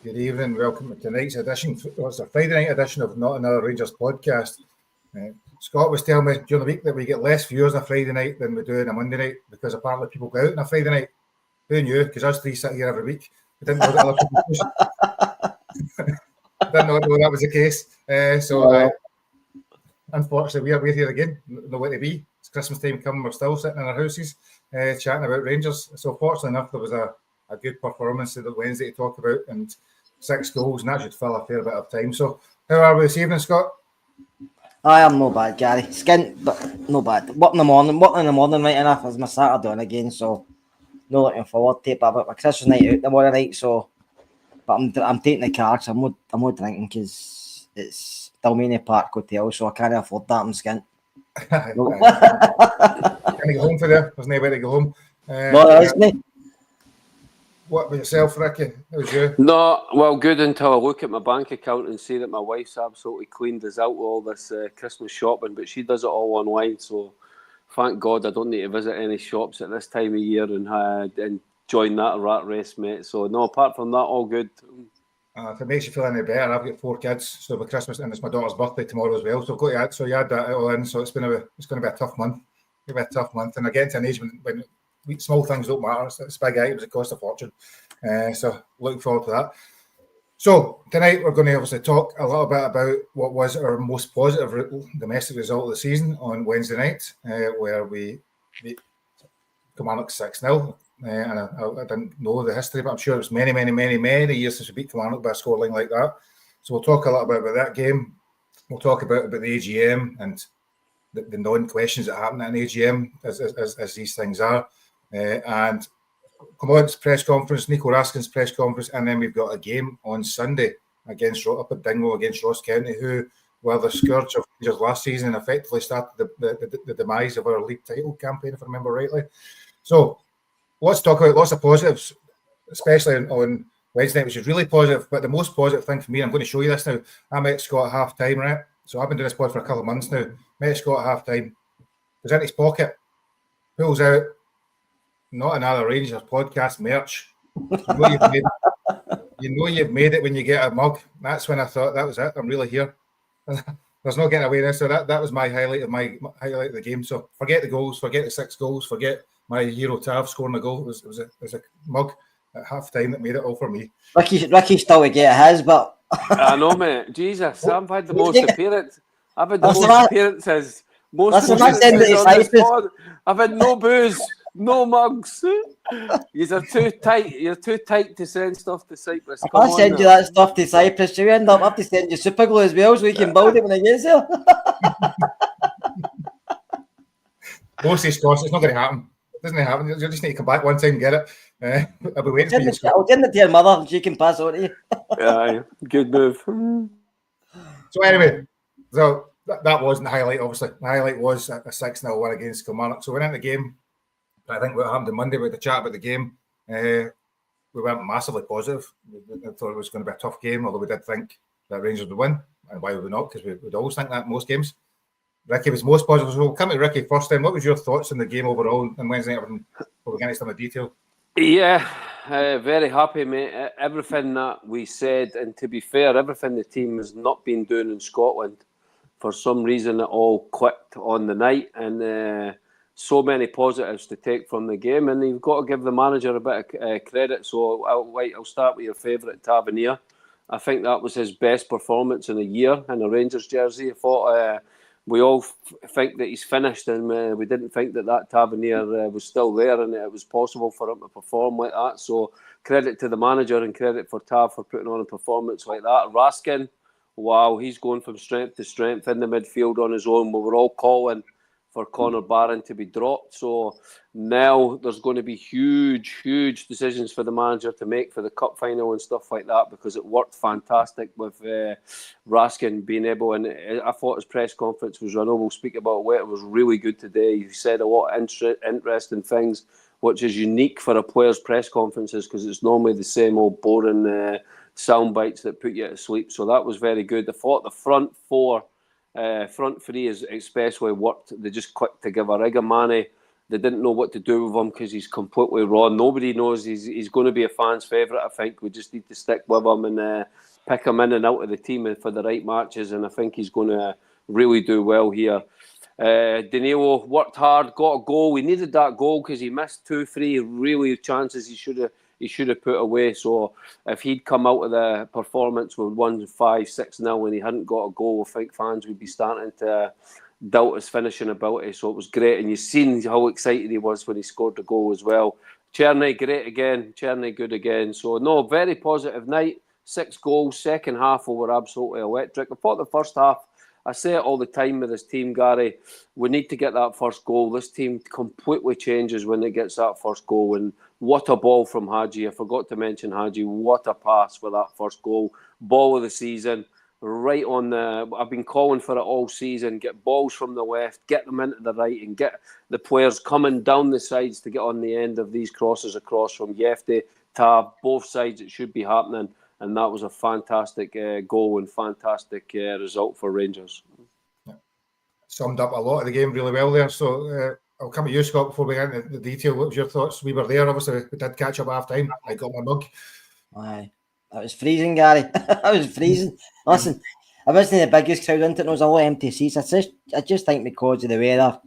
Good evening. Welcome to tonight's edition. It's a Friday night edition of Not Another Rangers podcast. Scott was telling me during the week that we get less viewers on a Friday night than we do on a Monday night because apparently people go out on a Friday night. Who knew? Because us three sit here every week. We didn't know that other people didn't know that was the case. Unfortunately, we're here again. Nowhere to be. It's Christmas time coming. We're still sitting in our houses chatting about Rangers. So fortunately enough, there was a good performance on Wednesday to talk about and 6 goals, and that should fill a fair bit of time. So how are we this evening, Scott? I am no bad, Gary. Skint, but no bad. Working in the morning right enough as my Saturday on again, so no looking forward to it. But I've got my Christmas night out tomorrow night, so but I'm taking the car because I'm not drinking because it's Dalmania Park Hotel, so I can't afford that. I'm skint. Can you go home for there? There's no way to go home. No, there isn't. What about yourself, Ricky? How's you? No, well, good until I look at my bank account and see that my wife's absolutely cleaned us out with all this Christmas shopping, but she does it all online, so thank God I don't need to visit any shops at this time of year and join that rat race, mate. So, no, apart from that, all good. If it makes you feel any better, I've got 4 kids, so for Christmas, and it's my daughter's birthday tomorrow as well, so I've got to add, so you add that all in, so it's going to be a tough month. It'll be a tough month, and I get to an age when small things don't matter. It's big items that cost a fortune. So looking forward to that. So tonight we're going to obviously talk a little bit about what was our most positive domestic result of the season on Wednesday night, where we beat Kilmarnock 6-0. And I didn't know the history, but I'm sure it was many years since we beat Kilmarnock by a scoreline like that. So we'll talk a little bit about that game. We'll talk about the AGM and the non-questions that happen at an AGM as these things are. And Commod's press conference, Nico Raskin's press conference, and then we've got a game on Sunday up at Dingwall against Ross County, who were the scourge of Rangers last season and effectively started the demise of our league title campaign, if I remember rightly. So let's talk about lots of positives, especially on Wednesday night, which is really positive. But the most positive thing for me, I'm going to show you this now. I met Scott at half time, right? So I've been doing this pod for a couple of months now. Met Scott at half time. Was in his pocket, pulls out Not Another Rangers podcast merch. You know you've made it when you get a mug. That's when I thought that was it. I'm really here. There's no getting away now. So that was my highlight of the game. So forget the goals, forget the 6 goals, forget my hero Tav scoring a goal. It was a mug at half time that made it all for me. Ricky still to get his, but I know, mate. Jesus, I've had the most appearances. I've had the most appearances. I've had no booze, no mugs. You're too tight. You're too tight to send stuff to Cyprus. I send you that stuff to Cyprus, you end up have to send you super glue as well, so we can build it when it gets there. Mostly Scott, it's not going to happen. It doesn't happen. You just need to come back one time and get it. I'll be waiting for you. I'll send it to your mother and she can pass it on to you. Yeah, good move. So anyway, that wasn't the highlight, obviously. The highlight was a 6-0 win against Kilmarnock. So we went into the game. I think what happened on Monday with the chat about the game, we weren't massively positive. We thought it was going to be a tough game, although we did think that Rangers would win. And why would we not? Because we would always think that in most games. Ricky was most positive. So we'll come to Ricky first then. What was your thoughts on the game overall on Wednesday night? Before we get into some of the detail. Yeah, very happy, mate. Everything that we said, and to be fair, everything the team has not been doing in Scotland, for some reason it all clicked on the night, and so many positives to take from the game, and you've got to give the manager a bit of credit. So I'll start with your favourite, Tavernier. I think that was his best performance in a year in a Rangers jersey. I thought we all think that he's finished, and we didn't think that Tavernier was still there and it was possible for him to perform like that. So credit to the manager and credit for Tav for putting on a performance like that. Raskin, wow, he's going from strength to strength in the midfield on his own. We were all calling for Connor Barron to be dropped. So now there's going to be huge decisions for the manager to make for the cup final and stuff like that, because it worked fantastic with Raskin being able, and I thought his press conference was, I know we'll speak about it was really good today. He said a lot of interesting things, which is unique for a player's press conferences, because it's normally the same old boring sound bites that put you to sleep. So that was very good. I thought the front three is especially worked. They just clicked together. Igamane they didn't know what to do with him because he's completely raw. Nobody knows he's going to be a fan's favourite. I think we just need to stick with him and pick him in and out of the team for the right matches, and I think he's going to really do well here. Danilo worked hard, got a goal. We needed that goal because he missed 2-3 really chances he should have put away. So if he'd come out of the performance with 1-5, 6-0 and he hadn't got a goal, I think fans would be starting to doubt his finishing ability. So it was great, and you've seen how excited he was when he scored the goal as well. Czerny, great again. Czerny, good again. So no, very positive night. 6 goals. Second half, we were absolutely electric. I thought the first half, I say it all the time with this team, Gary, we need to get that first goal. This team completely changes when it gets that first goal. And what a ball from Hagi. I forgot to mention Hagi. What a pass for that first goal. Ball of the season. Right on the... I've been calling for it all season. Get balls from the left, get them into the right, and get the players coming down the sides to get on the end of these crosses across from Yefte, Tav, both sides. It should be happening. And that was a fantastic goal and fantastic result for Rangers. Yeah. Summed up a lot of the game really well there. So I'll come to you, Scott, before we get into the detail. What was your thoughts? We were there, obviously. We did catch up half time. I got my mug. Aye. It was freezing, Gary. I was freezing. Listen, I wasn't the biggest crowd into it. There was a lot of empty seats. I just think because of the weather,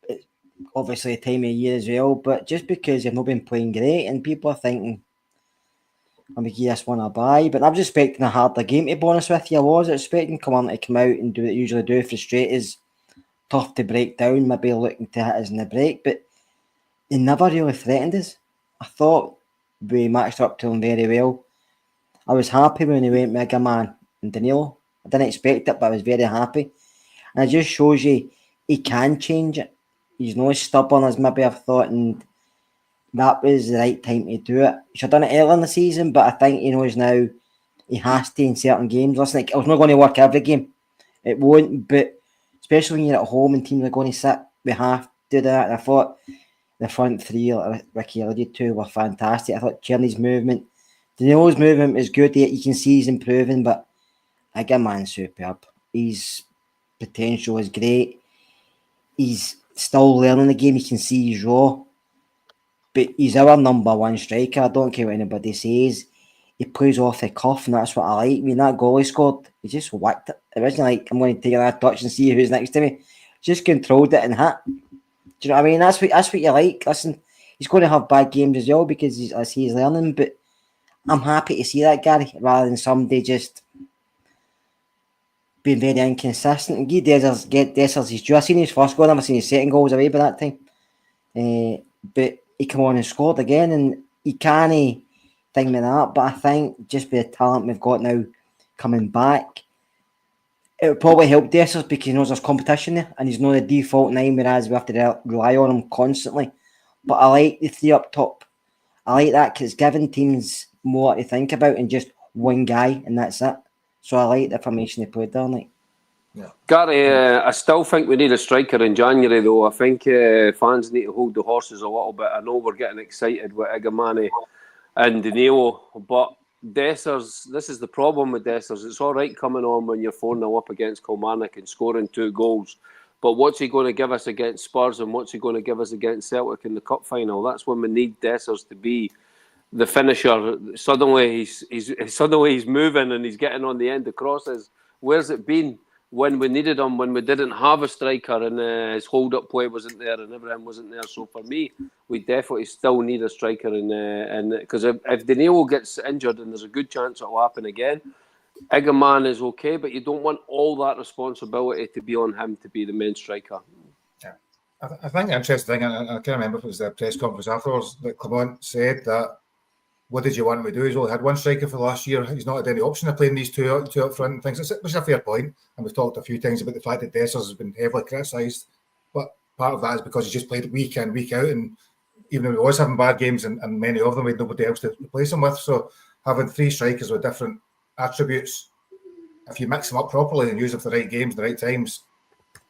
it's obviously the time of year as well, but just because you've not been playing great and people are thinking, I'm going to give this one a bye. But I was expecting a harder game, to be honest with you. I was expecting Coman to come out and do what they usually do, frustrate us, tough to break down, maybe looking to hit us in the break. But they never really threatened us. I thought we matched up to them very well. I was happy when he went Mega Man and Danilo. I didn't expect it, but I was very happy. And it just shows you he can change it. He's not as stubborn as maybe I've thought, and that was the right time to do it. He should have done it earlier in the season, but I think he knows now he has to in certain games. Listen, like, it's not going to work every game. It won't, but especially when you're at home and teams are going to sit, we have to do that. And I thought the front three, like Ricky alluded to, were fantastic. I thought Czerny's movement, Danilo's movement is good. You can see he's improving, but again, man, superb. His potential is great. He's still learning the game. You can see he's raw. But he's our number one striker. I don't care what anybody says. He plays off the cuff, and that's what I like. I mean, that goal he scored, he just whacked it. It wasn't like, I'm going to take another touch and see who's next to me. Just controlled it and hit. Do you know what I mean? That's what you like. Listen, he's going to have bad games as well because he's learning, but I'm happy to see that, Gary, rather than somebody just being very inconsistent. And get Dessers his due. I seen his first goal, I've never seen his second goal was away by that time. But he come on and scored again, and he can't thing with that. But I think just with the talent we've got now coming back, it would probably help Dessers because he knows there's competition there and he's not the default 9, whereas we have to rely on him constantly. But I like the 3 up top. I like that because it's giving teams more to think about and just one guy and that's it. So I like the formation they played there, like. Yeah. Gary, I still think we need a striker in January, though. I think fans need to hold the horses a little bit. I know we're getting excited with Igamani and Danilo, but Dessers, this is the problem with Dessers. It's all right coming on when you're 4-0 up against Kilmarnock and scoring 2 goals, but what's he going to give us against Spurs and what's he going to give us against Celtic in the cup final? That's when we need Dessers to be the finisher. Suddenly he's moving and he's getting on the end of crosses. Where's it been when we needed him, when we didn't have a striker and his hold-up play wasn't there and everything wasn't there? So for me, we definitely still need a striker, and because if Danilo gets injured, and there's a good chance it'll happen again, Igamani is okay, but you don't want all that responsibility to be on him to be the main striker. Yeah, I think the interesting thing, and I can't remember if it was the press conference afterwards, that Clement said that, what did you want him to do? He's only had one striker for the last year. He's not had any option of playing these two up front and things, which is a fair point. And we've talked a few times about the fact that Dessers has been heavily criticised. But part of that is because he's just played week in, week out. And even though he was having bad games and many of them, we had nobody else to replace him with. So having 3 strikers with different attributes, if you mix them up properly and use them for the right games, the right times,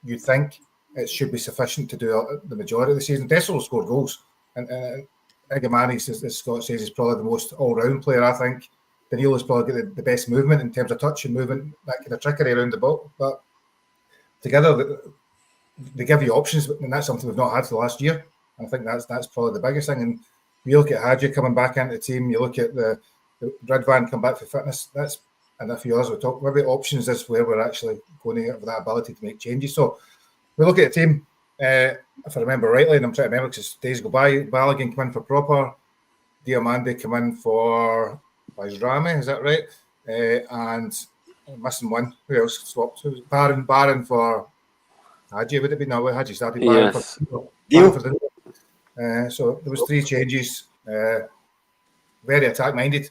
you'd think it should be sufficient to do the majority of the season. Dessers will score goals. And Igamani, as Scott says, is probably the most all-round player, I think. Danilo's probably got the best movement in terms of touch and movement, that kind of trickery around the ball. But together, they give you options, and that's something we've not had for the last year. I think that's probably the biggest thing. And you look at Hadji coming back into the team, you look at the Redvan come back for fitness, and a few others we talk, maybe options is where we're actually going to have that ability to make changes. So we look at the team, if I remember rightly, and I'm trying to remember because days go by, Balogun come in for Proper, Diamande come in for Bajrami, is that right? And missing one. Who else swapped? Who was it? Baron for Hadji, would it be? No, Hadji started Baron Yes. for the so there was 3 changes. Very attack minded.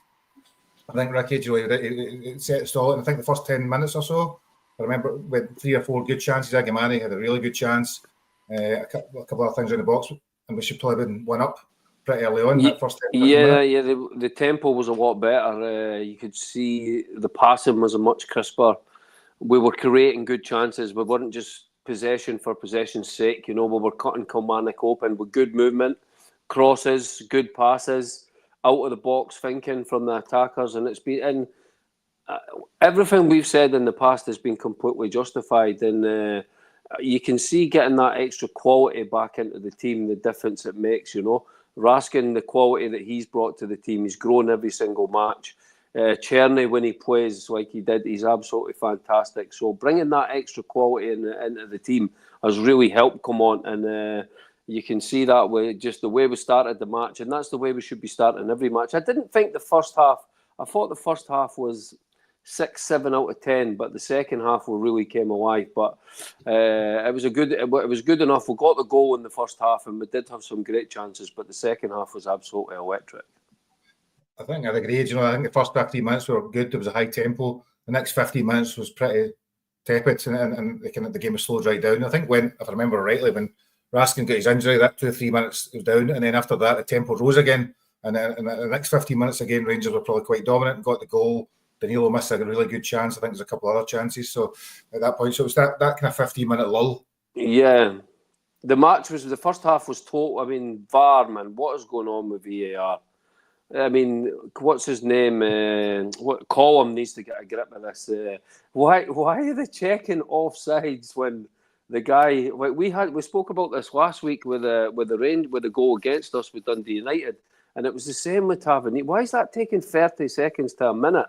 I think Ricky really set the stall. And I think the first 10 minutes or so, I remember with 3 or 4 good chances. Agamani had a really good chance. A couple of things in the box, and we should probably have been 1 up pretty early on. That first 10 minutes. The tempo was a lot better. You could see the passing was a much crisper. We were creating good chances. We weren't just possession for possession's sake. We were cutting Kilmarnock open with good movement, crosses, good passes, out of the box thinking from the attackers, and it's been everything we've said in the past has been completely justified. And you can see getting that extra quality back into the team, the difference it makes. Raskin, the quality that he's brought to the team, he's grown every single match. Cherny, when he plays like he did, he's absolutely fantastic. So bringing that extra quality into the team has really helped come on, and you can see that with just the way we started the match, and that's the way we should be starting every match. I didn't think the first half. I thought the first half was 6, 7 out of 10, but the second half we really came alive. But it was good enough. We got the goal in the first half, and we did have some great chances, but the second half was absolutely electric. I think I'd agree. I think the first 15 minutes were good. There was a high tempo. The next 15 minutes was pretty tepid, and the game was slowed right down. I think if I remember rightly, when Raskin got his injury, that 2 or 3 minutes was down, and then after that, the tempo rose again. And then in the next 15 minutes again, Rangers were probably quite dominant and got the goal. Danilo missed a really good chance. I think there's a couple other chances. So at that point, so it was that kind of 15-minute lull. Yeah. The match was, the first half was total. I mean, VAR, man, what is going on with VAR? I mean, what's his name? What Column needs to get a grip of this. Why are they checking offsides when the guy? We spoke about this last week with the goal against us with Dundee United, and it was the same with Tavernier. Why is that taking 30 seconds to a minute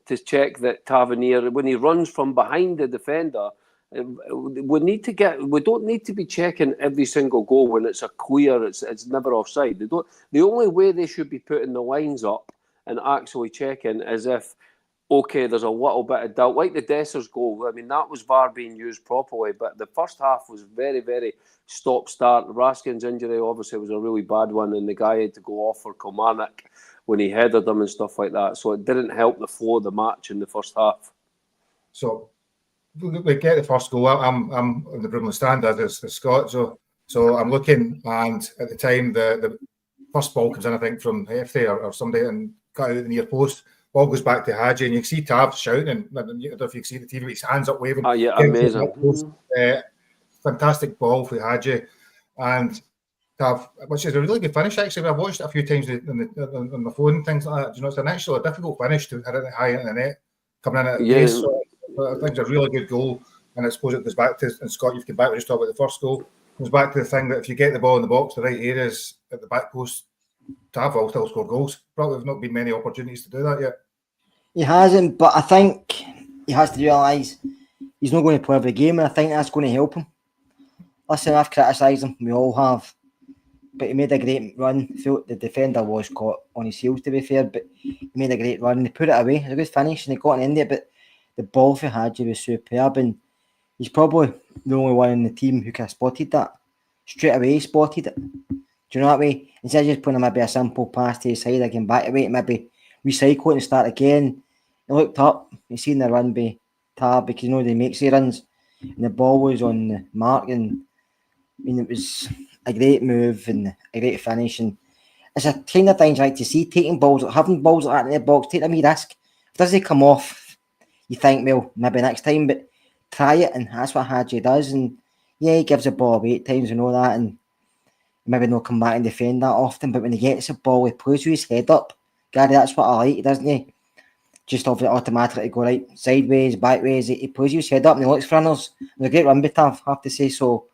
to check that Tavernier, when he runs from behind the defender? We don't need to be checking every single goal when it's a clear, it's never offside. The only way they should be putting the lines up and actually checking is if, okay, there's a little bit of doubt, like the Dessers goal. I mean, that was VAR being used properly, but the first half was very, very stop-start. Raskin's injury obviously was a really bad one, and the guy had to go off for Kilmarnock when he headed them and stuff like that. So it didn't help the flow of the match in the first half. So we get the first goal. I'm on the Broomley stand as Scott. So I'm looking, and at the time the first ball comes in, I think from Hefty or somebody, and cut out the near post. Ball goes back to Hadji, and you can see Tav shouting. And I don't know if you can see the TV, his hands up waving. Oh yeah, amazing! Fantastic ball for Hadji, and Tav, which is a really good finish. Actually, I've watched it a few times on my phone and things like that. It's an actual difficult finish to hit it high into the net, coming in at the pace. So I think it's a really good goal, and I suppose it goes back to, and Scott, you've come back, we just talked about the first goal. It goes back to the thing that if you get the ball in the box, the right areas at the back post, Tav will still score goals. Probably have not been many opportunities to do that yet. He hasn't, but I think he has to realise he's not going to play every game, and I think that's going to help him. Listen, I've criticised him, we all have, but he made a great run. I felt the defender was caught on his heels, to be fair, but he made a great run. He put it away. It was a good finish, and he got an end it, but the ball for Hadji was superb, and he's probably the only one in the team who could have spotted that. Straight away he spotted it. Do you know what I mean? Instead of just putting maybe a simple pass to his side, again back away, maybe recycle it and start again. He looked up, he seen the run by Tab, because he makes the runs, and the ball was on the mark, and I mean, it was a great move and a great finish, and it's a kind of thing I like to see, having balls like that in the box, take a wee risk. If it doesn't come off, you think, well, maybe next time, but try it, and that's what Hadji does. And yeah, he gives the ball away at times and all that, and maybe not come back and defend that often, but when he gets the ball, he plays with his head up. Gary, that's what I like, doesn't he? Just automatically go right sideways, backways. He plays with his head up and he looks for runners. It was a great run by Tav, I have to say. So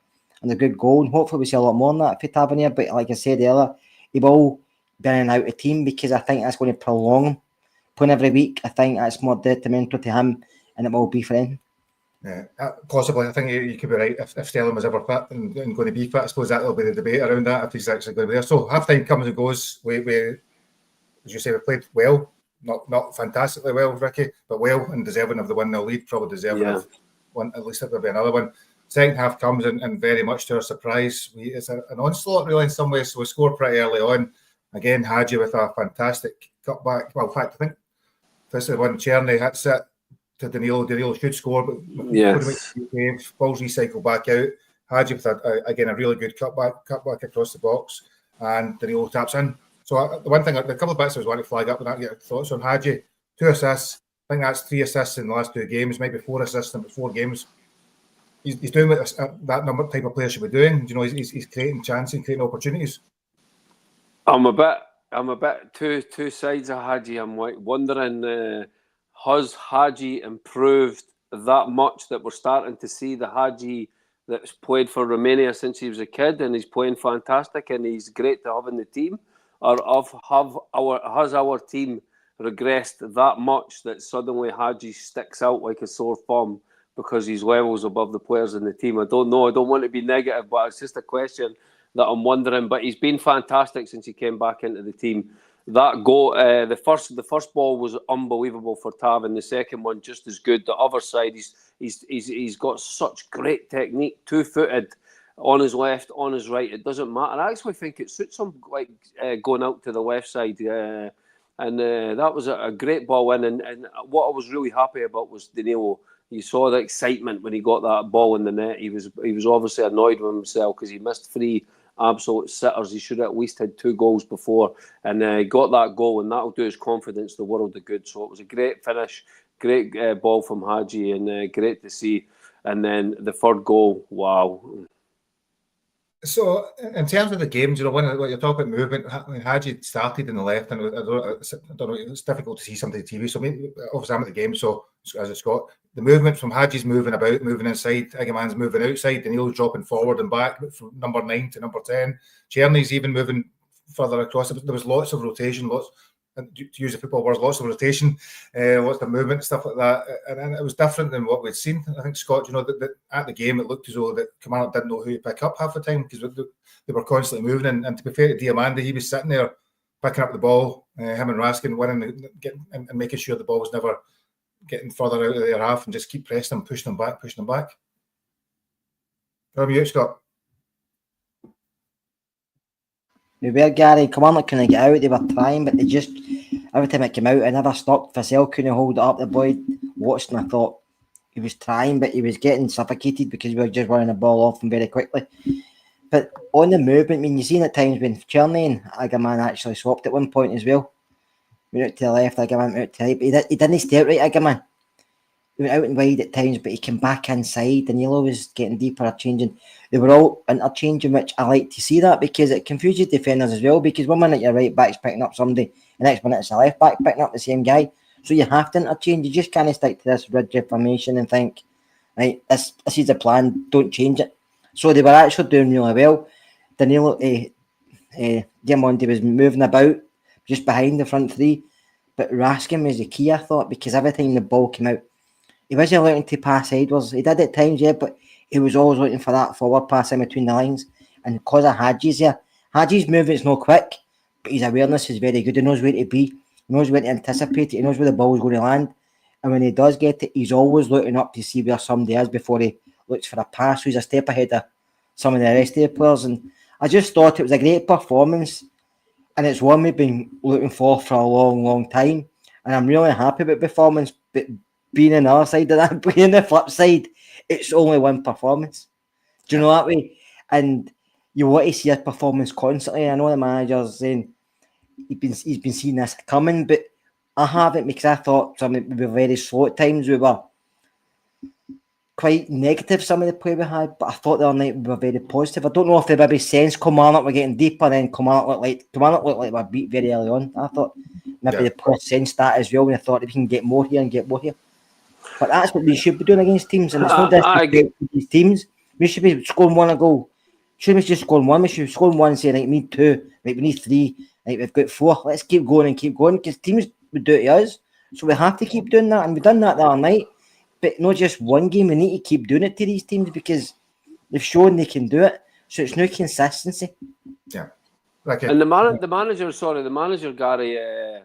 and a good goal. And hopefully we see a lot more than that for Tavernier. But like I said earlier, he will be in and out of team because I think that's going to prolong him playing every week. I think that's more detrimental to him, and it will be for him. Yeah, possibly. I think you could be right. If Sterling was ever fit and going to be fit, I suppose that'll be the debate around that, if he's actually going to be there. So half time comes and goes. We as you say, we played well, not fantastically well, Ricky, but well and deserving of the 1-0 lead, probably deserving of one, at least it would be another one. Second half comes and very much to our surprise, it's an onslaught really in some ways. So we score pretty early on. Again, Hadji with a fantastic cutback. Well, in fact, I think this is one Cherny hits it to Danilo. Danilo should score, but balls recycled back out. Hadji with again a really good cutback across the box, and Danilo taps in. So the one thing, a couple of bits I was wanting to flag up and I get thoughts on Hadji. 2 assists. I think that's 3 assists in the last 2 games, maybe 4 assists in 4 games. He's doing what that number type of player should be doing. You know, he's creating chances and creating opportunities. I'm a bit two sides of Hadji. I'm like wondering, has Hadji improved that much that we're starting to see the Hadji that's played for Romania since he was a kid, and he's playing fantastic and he's great to have in the team? Or has our team regressed that much that suddenly Hadji sticks out like a sore thumb because he's levels above the players in the team? I don't know. I don't want to be negative, but it's just a question that I'm wondering. But he's been fantastic since he came back into the team. That goal, the first ball was unbelievable for Tav, and the second one just as good. The other side, he's got such great technique, 2-footed. On his left, on his right, it doesn't matter. I actually think it suits him, like going out to the left side. And that was a great ball in. And what I was really happy about was Danilo. You saw the excitement when he got that ball in the net. He was obviously annoyed with himself because he missed 3 absolute sitters. He should have at least had 2 goals before. And he got that goal, and that'll do his confidence the world of good. So it was a great finish, great ball from Hadji, and great to see. And then the third goal, wow. So, in terms of the games, you know, when you're talking about movement, I mean, Hadji started in the left, and I don't know, it's difficult to see something on TV. So, obviously, I'm at the game, so as a Scot, the movement from Hadji's moving about, moving inside, Igaman's moving outside, Danilo's dropping forward and back from number 9 to number 10. Cherny's even moving further across. There was lots of rotation, to use the football words, lots of rotation, lots of movement, stuff like that, and it was different than what we'd seen. I think Scott, you know, that at the game it looked as though that Kamara didn't know who to pick up half the time because they were constantly moving. And to be fair to Diamanda, he was sitting there picking up the ball, him and Raskin winning, and making sure the ball was never getting further out of their half, and just keep pressing them, pushing them back. How about you, Scott? We were, Gary. Kamara couldn't get out. They were trying, but they just, every time it came out, it never stopped. Vassell couldn't hold it up. The boy watched, and I thought he was trying, but he was getting suffocated because we were just running the ball off him very quickly. But on the movement, I mean, you've seen at times when Cherny and Agaman actually swapped at one point as well. Went out to the left, Agaman went out to the right, but he didn't stay right, Agaman. He went out and wide at times, but he came back inside. Danilo was getting deeper or changing. They were all interchanging, which I like to see that because it confuses defenders as well. Because 1 minute your right back's picking up somebody, the next minute it's the left back picking up the same guy. So you have to interchange. You just can't stick to this rigid formation and think, right, this is the plan, don't change it. So they were actually doing really well. Danilo, Diamante was moving about just behind the front 3, but Raskin was the key, I thought, because every time the ball came out, he wasn't looking to pass sideways. He did at times, yeah, but he was always looking for that forward pass in between the lines. And because of Hadji's here, Hadji's movement's not quick, but his awareness is very good. He knows where to be. He knows where to anticipate it. He knows where the ball's going to land. And when he does get it, he's always looking up to see where somebody is before he looks for a pass. So he's a step ahead of some of the rest of the players. And I just thought it was a great performance. And it's one we've been looking for a long, long time. And I'm really happy with the performance. But being on the other side of that, being the flip side, it's only one performance. Do you know that way? And you want to see a performance constantly. I know the manager's saying he's been seeing this coming, but I haven't, because I thought some of it would be very slow at times. We were quite negative, some of the play we had, but I thought the other night we were very positive. I don't know if they maybe sensed Kilmarnock were getting deeper, then Kilmarnock looked like we were beat very early on. I thought maybe the players sensed that as well, and I thought if we can get more here and get more here. But that's what we should be doing against teams, and it's not disrespect to these teams. We should be scoring 1 goal shouldn't we just score one? We should score one and say, right, we need two, right, we need three, right, we've got four. Let's keep going, because teams would do it to us. So we have to keep doing that, and we've done that the other night. But not just one game, we need to keep doing it to these teams because they've shown they can do it. So it's no consistency. Yeah. Like and the manager, Gary,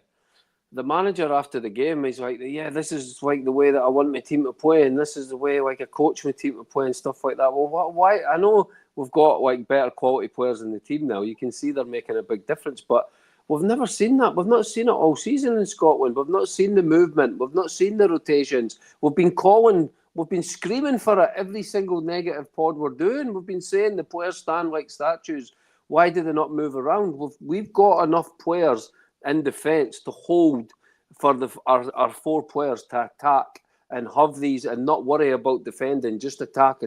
the manager after the game, he's like, yeah, this is like the way that I want my team to play, and this is the way like I coach my team to play and stuff like that. Well, why? I know we've got like better quality players in the team now. You can see they're making a big difference, but we've never seen that. We've not seen it all season in Scotland. We've not seen the movement. We've not seen the rotations. We've been screaming for it every single negative pod we're doing. We've been saying the players stand like statues. Why do they not move around? We've got enough players in defence to hold for our four players to attack and have these and not worry about defending, just attack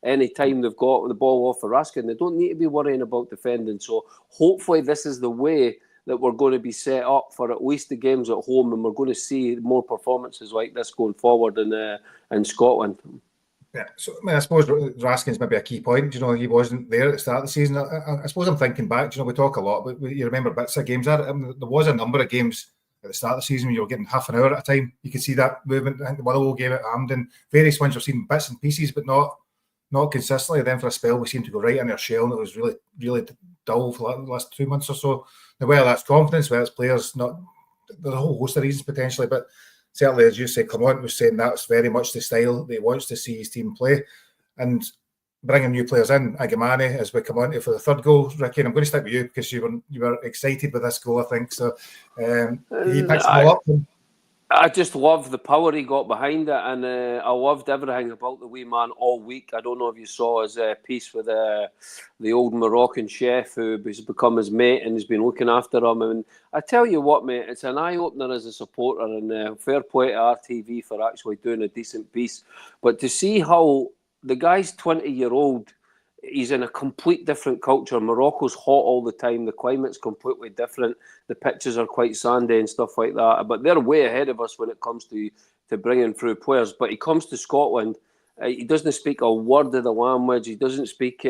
any time they've got the ball off for Raskin. They don't need to be worrying about defending. So hopefully this is the way that we're going to be set up for at least the games at home, and we're going to see more performances like this going forward in Scotland. Yeah, so I suppose Raskin's maybe a key point. He wasn't there at the start of the season. I suppose I'm thinking back. We talk a lot, but you remember bits of games. There was a number of games at the start of the season when you were getting half an hour at a time. You could see that movement. I think the Motherwell game at Hampden, various ones we've seen bits and pieces, but not consistently. Then for a spell, we seemed to go right in our shell, and it was really, really dull for the last 2 months or so. Now, whether that's confidence, whether it's players, there's a whole host of reasons potentially, but certainly, as you say, Clement was saying that's very much the style that he wants to see his team play. And bringing new players in, Agamani, as we come on to for the third goal, Ricky, and I'm going to stick with you because you were excited with this goal, I think. So he picks them all up. I just love the power he got behind it, and I loved everything about the wee man all week. I don't know if you saw his piece with the old Moroccan chef who has become his mate and has been looking after him. And I tell you what, mate, it's an eye-opener as a supporter, and fair play to RTV for actually doing a decent piece. But to see how the guy's 20-year-old, he's in a complete different culture. Morocco's hot all the time. The climate's completely different. The pitches are quite sandy and stuff like that. But they're way ahead of us when it comes to bringing through players. But he comes to Scotland. He doesn't speak a word of the language. He doesn't speak.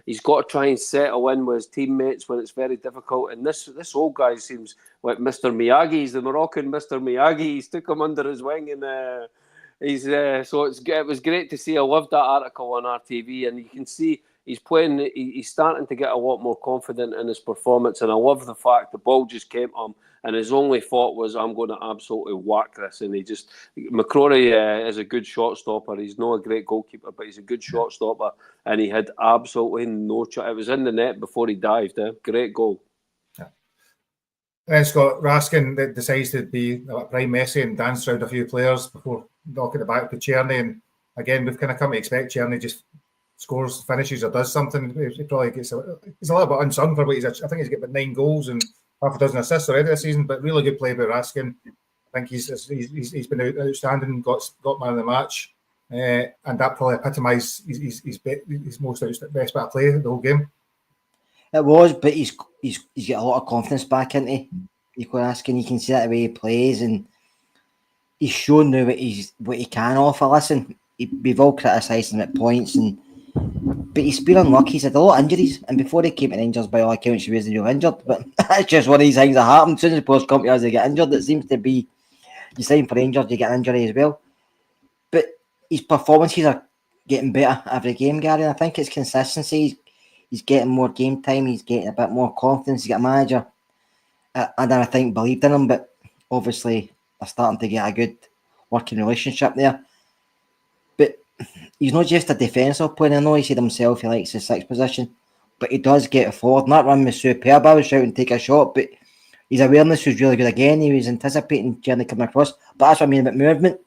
He's got to try and settle in with his teammates when it's very difficult. And this old guy seems like Mr. Miyagi. He's the Moroccan Mr. Miyagi. He's took him under his wing, and so it was great to see. I loved that article on RTV, and you can see he's playing. He's starting to get a lot more confident in his performance, and I love the fact the ball just came to him, and his only thought was, "I'm going to absolutely whack this." And McCrory is a good shot stopper. He's not a great goalkeeper, but he's a good shot stopper, and he had absolutely no chance. It was in the net before he dived. Great goal. Then Scott Raskin that decides to be prime Messi and dance around a few players before knocking it back to Czerny. And again, we've kind of come to expect Czerny just scores, finishes, or does something. He probably gets he's a little bit unsung for what I think he's got about 9 goals and half a dozen assists already this season. But really good play by Raskin. I think he's been outstanding. Got man of the match, and that probably epitomised his best bit of play the whole game. It was, but he's got a lot of confidence back into Raskin. You can see that the way he plays, and he's shown now what he can offer. Listen, we've all criticised him at points, but he's been unlucky. He's had a lot of injuries, and before he came to Rangers, by all accounts, he wasn't real injured. But that's just one of these things that happen. As soon as the players come to us, they get injured. It seems to be you sign for Rangers, you get an injury as well. But his performances are getting better every game, Gary. And I think it's consistency. He's getting more game time. He's getting a bit more confidence. He's got a manager, and I think believed in him. But obviously, they're starting to get a good working relationship there. But he's not just a defensive player. I know he said himself he likes the 6th position, but he does get forward. And that run was superb. I was shouting take a shot, but his awareness was really good again. He was anticipating Czerny coming across. But that's what I mean about movement.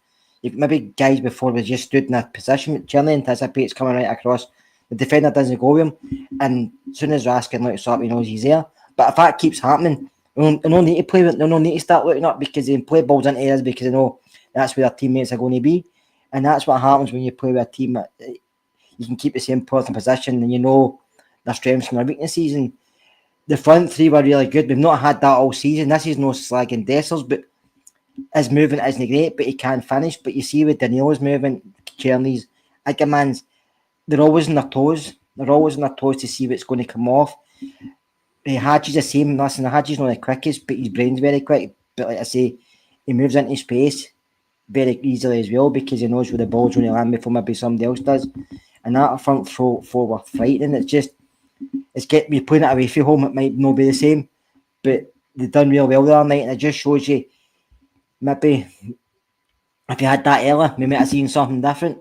Maybe guys before we just stood in a position. Czerny anticipates coming right across. The defender doesn't go with him, and as soon as Raskin looks up, he knows he's there. But if that keeps happening, they don't need to play. They don't need to start looking up because they play balls into areas because they know that's where their teammates are going to be, and that's what happens when you play with a team that you can keep the same person position and you know their strengths and their weaknesses. And the front three were really good. We've not had that all season. This is no slagging Dessers, but his movement isn't great, but he can finish. But you see with Danilo's movement, Czerny's, Ackerman's, they're always on their toes. They're always on their toes to see what's going to come off. Hadji's the same. Listen, Hadji's not the quickest, but his brain's very quick. But like I say, he moves into space very easily as well because he knows where the ball's going to land before maybe somebody else does. And that front four were frightening. We're playing it away from home. It might not be the same, but they've done real well the other night, and it just shows you maybe if you had that earlier, we might have seen something different.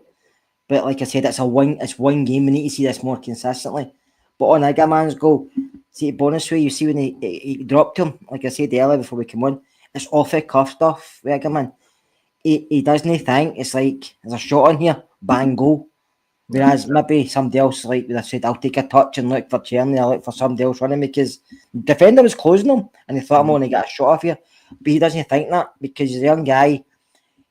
But like I said, it's one game. We need to see this more consistently. But on Igaman's goal, see bonus way, you see when he dropped him, like I said earlier before we come on, it's off the cuff stuff with Igaman. He doesn't think it's like there's a shot on here, bang, goal. Whereas maybe somebody else, like would have said, I'll take a touch and look for Tierney, I'll look for somebody else running because the defender was closing him and he thought I'm going to get a shot off here. But he doesn't think that because he's a young guy.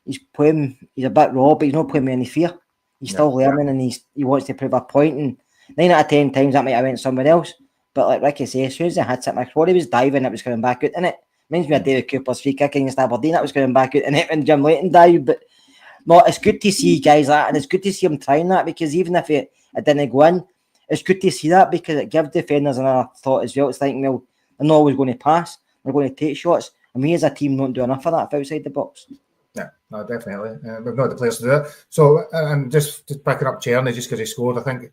He's a bit raw, but he's not playing with any fear. He's still learning and he wants to prove a point. And 9 out of 10 times that might have went somewhere else. But like Ricky says, as soon as he hits it, before he was diving, it was coming back out in it. Reminds me of David Cooper's free kick against Aberdeen, that was coming back out in it when Jim Leighton dived. But no, it's good to see guys like that, and it's good to see him trying that because even if it didn't go in, it's good to see that because it gives defenders another thought as well. It's like, well, they're not always going to pass, they're going to take shots, and we as a team don't do enough of that outside the box. Yeah, no, definitely. We've not the players to do it. So, and just picking up Tierney just because he scored, I think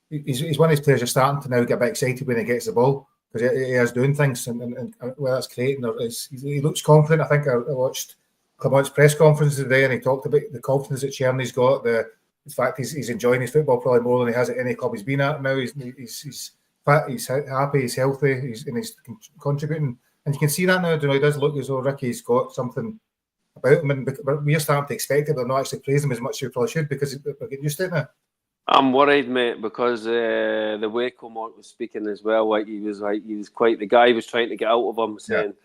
he's one of these players you're starting to now get a bit excited when he gets the ball because he is doing things and whether it's creating or he looks confident. I think I watched Clement's press conference today and he talked about the confidence that Tierney's got, the fact he's enjoying his football probably more than he has at any club he's been at now. He's fit, he's happy, he's healthy, he's contributing. And you can see that now, he does look as though Ricky's got something about him, but we're starting to expect it, but not actually praising him as much as we probably should because we're getting used to it now. I'm worried, mate, because the way Comark was speaking as well, he was quite the guy was trying to get out of him, saying,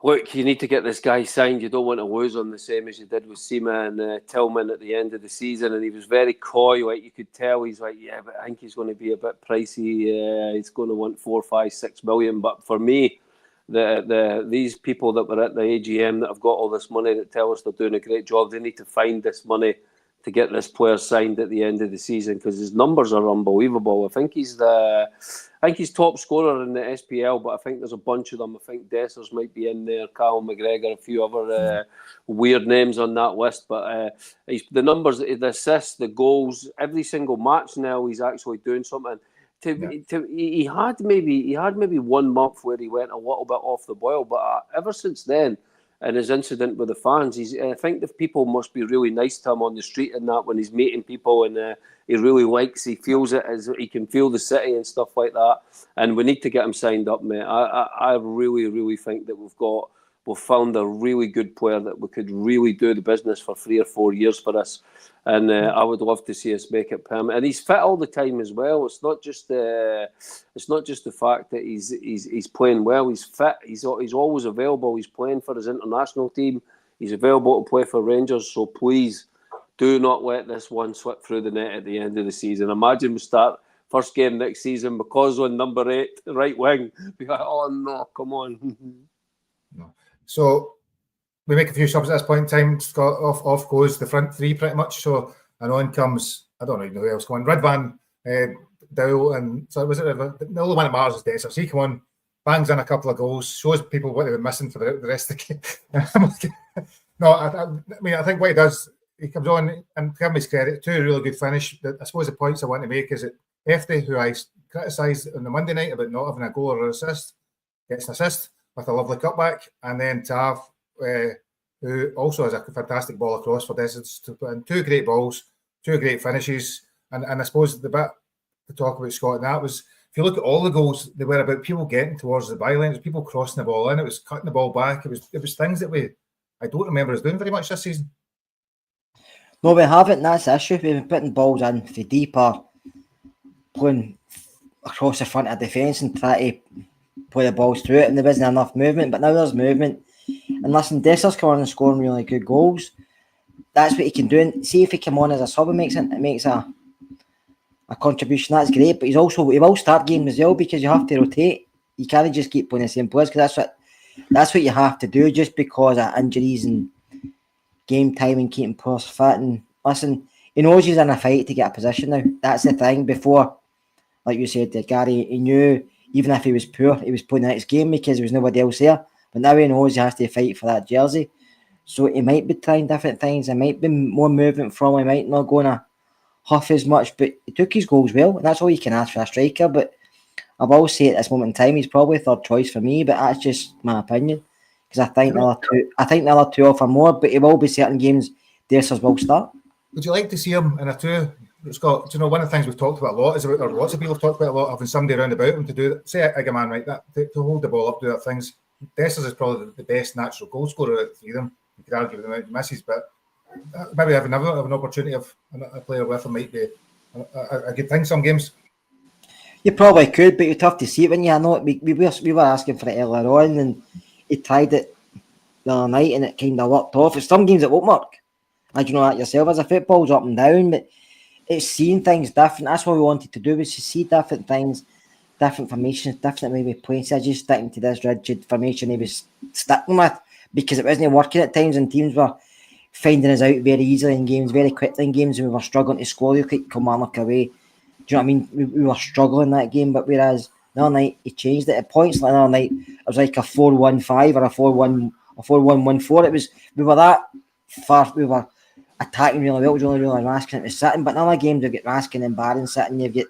look, you need to get this guy signed. You don't want to lose on the same as you did with Seema and Tillman at the end of the season. And he was very coy, like you could tell. He's like, yeah, but I think he's going to be a bit pricey. He's going to want 4, 5, 6 million. But for me, these people that were at the AGM that have got all this money that tell us they're doing a great job, they need to find this money to get this player signed at the end of the season because his numbers are unbelievable. I think he's top scorer in the SPL, but I think there's a bunch of them. I think Dessers might be in there, Callum McGregor, a few other weird names on that list. But the numbers, the assists, the goals, every single match now he's actually doing something. He had maybe 1 month where he went a little bit off the boil, but ever since then, and his incident with the fans, I think the people must be really nice to him on the street and that when he's meeting people, and he really he feels it as he can feel the city and stuff like that. And we need to get him signed up, mate. I really, really think that we've found a really good player that we could really do the business for 3 or 4 years for us. And I would love to see us make it permanent. And he's fit all the time as well. It's not just the fact that he's playing well. He's fit. He's always available. He's playing for his international team. He's available to play for Rangers. So please do not let this one slip through the net at the end of the season. Imagine we start first game next season because on number 8, right wing, be like, oh no, come on. No. So we make a few subs at this point in time. Scott, off goes the front three pretty much. So and on comes, I don't even know who else going. Ridvan, Dowell, and so was it the only one that matters is Dessers. He come on, bangs in a couple of goals, shows people what they were missing for the rest of the game. No, I mean I think what he does, he comes on and give him his credit. 2 really good finish. I suppose the points I want to make is that Efty, who I criticised on the Monday night about not having a goal or an assist, gets an assist with a lovely cutback, and then Tav, who also has a fantastic ball across for Dessers to put in 2 great balls, 2 great finishes, and I suppose the bit to talk about Scott and that was if you look at all the goals, they were about people getting towards the byline, it was people crossing the ball in, it was cutting the ball back, it was things that I don't remember us doing very much this season. No, we haven't. That's the issue. We've been putting balls in for deeper, playing across the front of defence and try to play the balls through it, and there wasn't enough movement. But now there's movement. And listen, Dessers come on and scoring really good goals. That's what he can do. And see if he come on as a sub and makes a contribution. That's great. But he will start games as well because you have to rotate. You can't just keep playing the same players because that's what you have to do just because of injuries and game time and keeping players fit. And listen, he knows he's in a fight to get a position now. That's the thing. Before, like you said, Gary, he knew even if he was poor, he was playing the next game because there was nobody else there. But now he knows he has to fight for that jersey. So he might be trying different things. There might be more movement from him. He might not go in a huff as much, but he took his goals well, and that's all you can ask for a striker. But I've always said at this moment in time, he's probably third choice for me, but that's just my opinion. Because I think the other two offer more, but it will be certain games Dessers will start. Would you like to see him in a two? Scott, do you know, one of the things we've talked about a lot is about, or lots of people have talked about a lot, having somebody around about him to do that. Say a man like that, to hold the ball up, do that things. Dessers is probably the best natural goal scorer out of three of them. You could argue with the misses, but maybe having an opportunity of a player with him might be a good thing some games. You probably could, but you're tough to see it when you know it. We were asking for it earlier on, and he tried it the other night, and it kind of worked off. There's some games that won't work. Like, you know that yourself, as a football's up and down, but it's seeing things different. That's what we wanted to do, was to see different things, different formations, different maybe playing. So I just sticking to this rigid formation he was sticking with because it wasn't working at times, and teams were finding us out very easily in games, very quickly in games, and we were struggling to score. You could Kilmarnock away. Do you know what I mean? We were struggling that game, but whereas the other night he changed it at points. Like the other night, it was like a 4-1-5 or a 4-1-1-4. It was, we were that far. We were attacking really well. It was only really Raskin that was sitting. But in other games, you've got Raskin and Barron sitting. You've got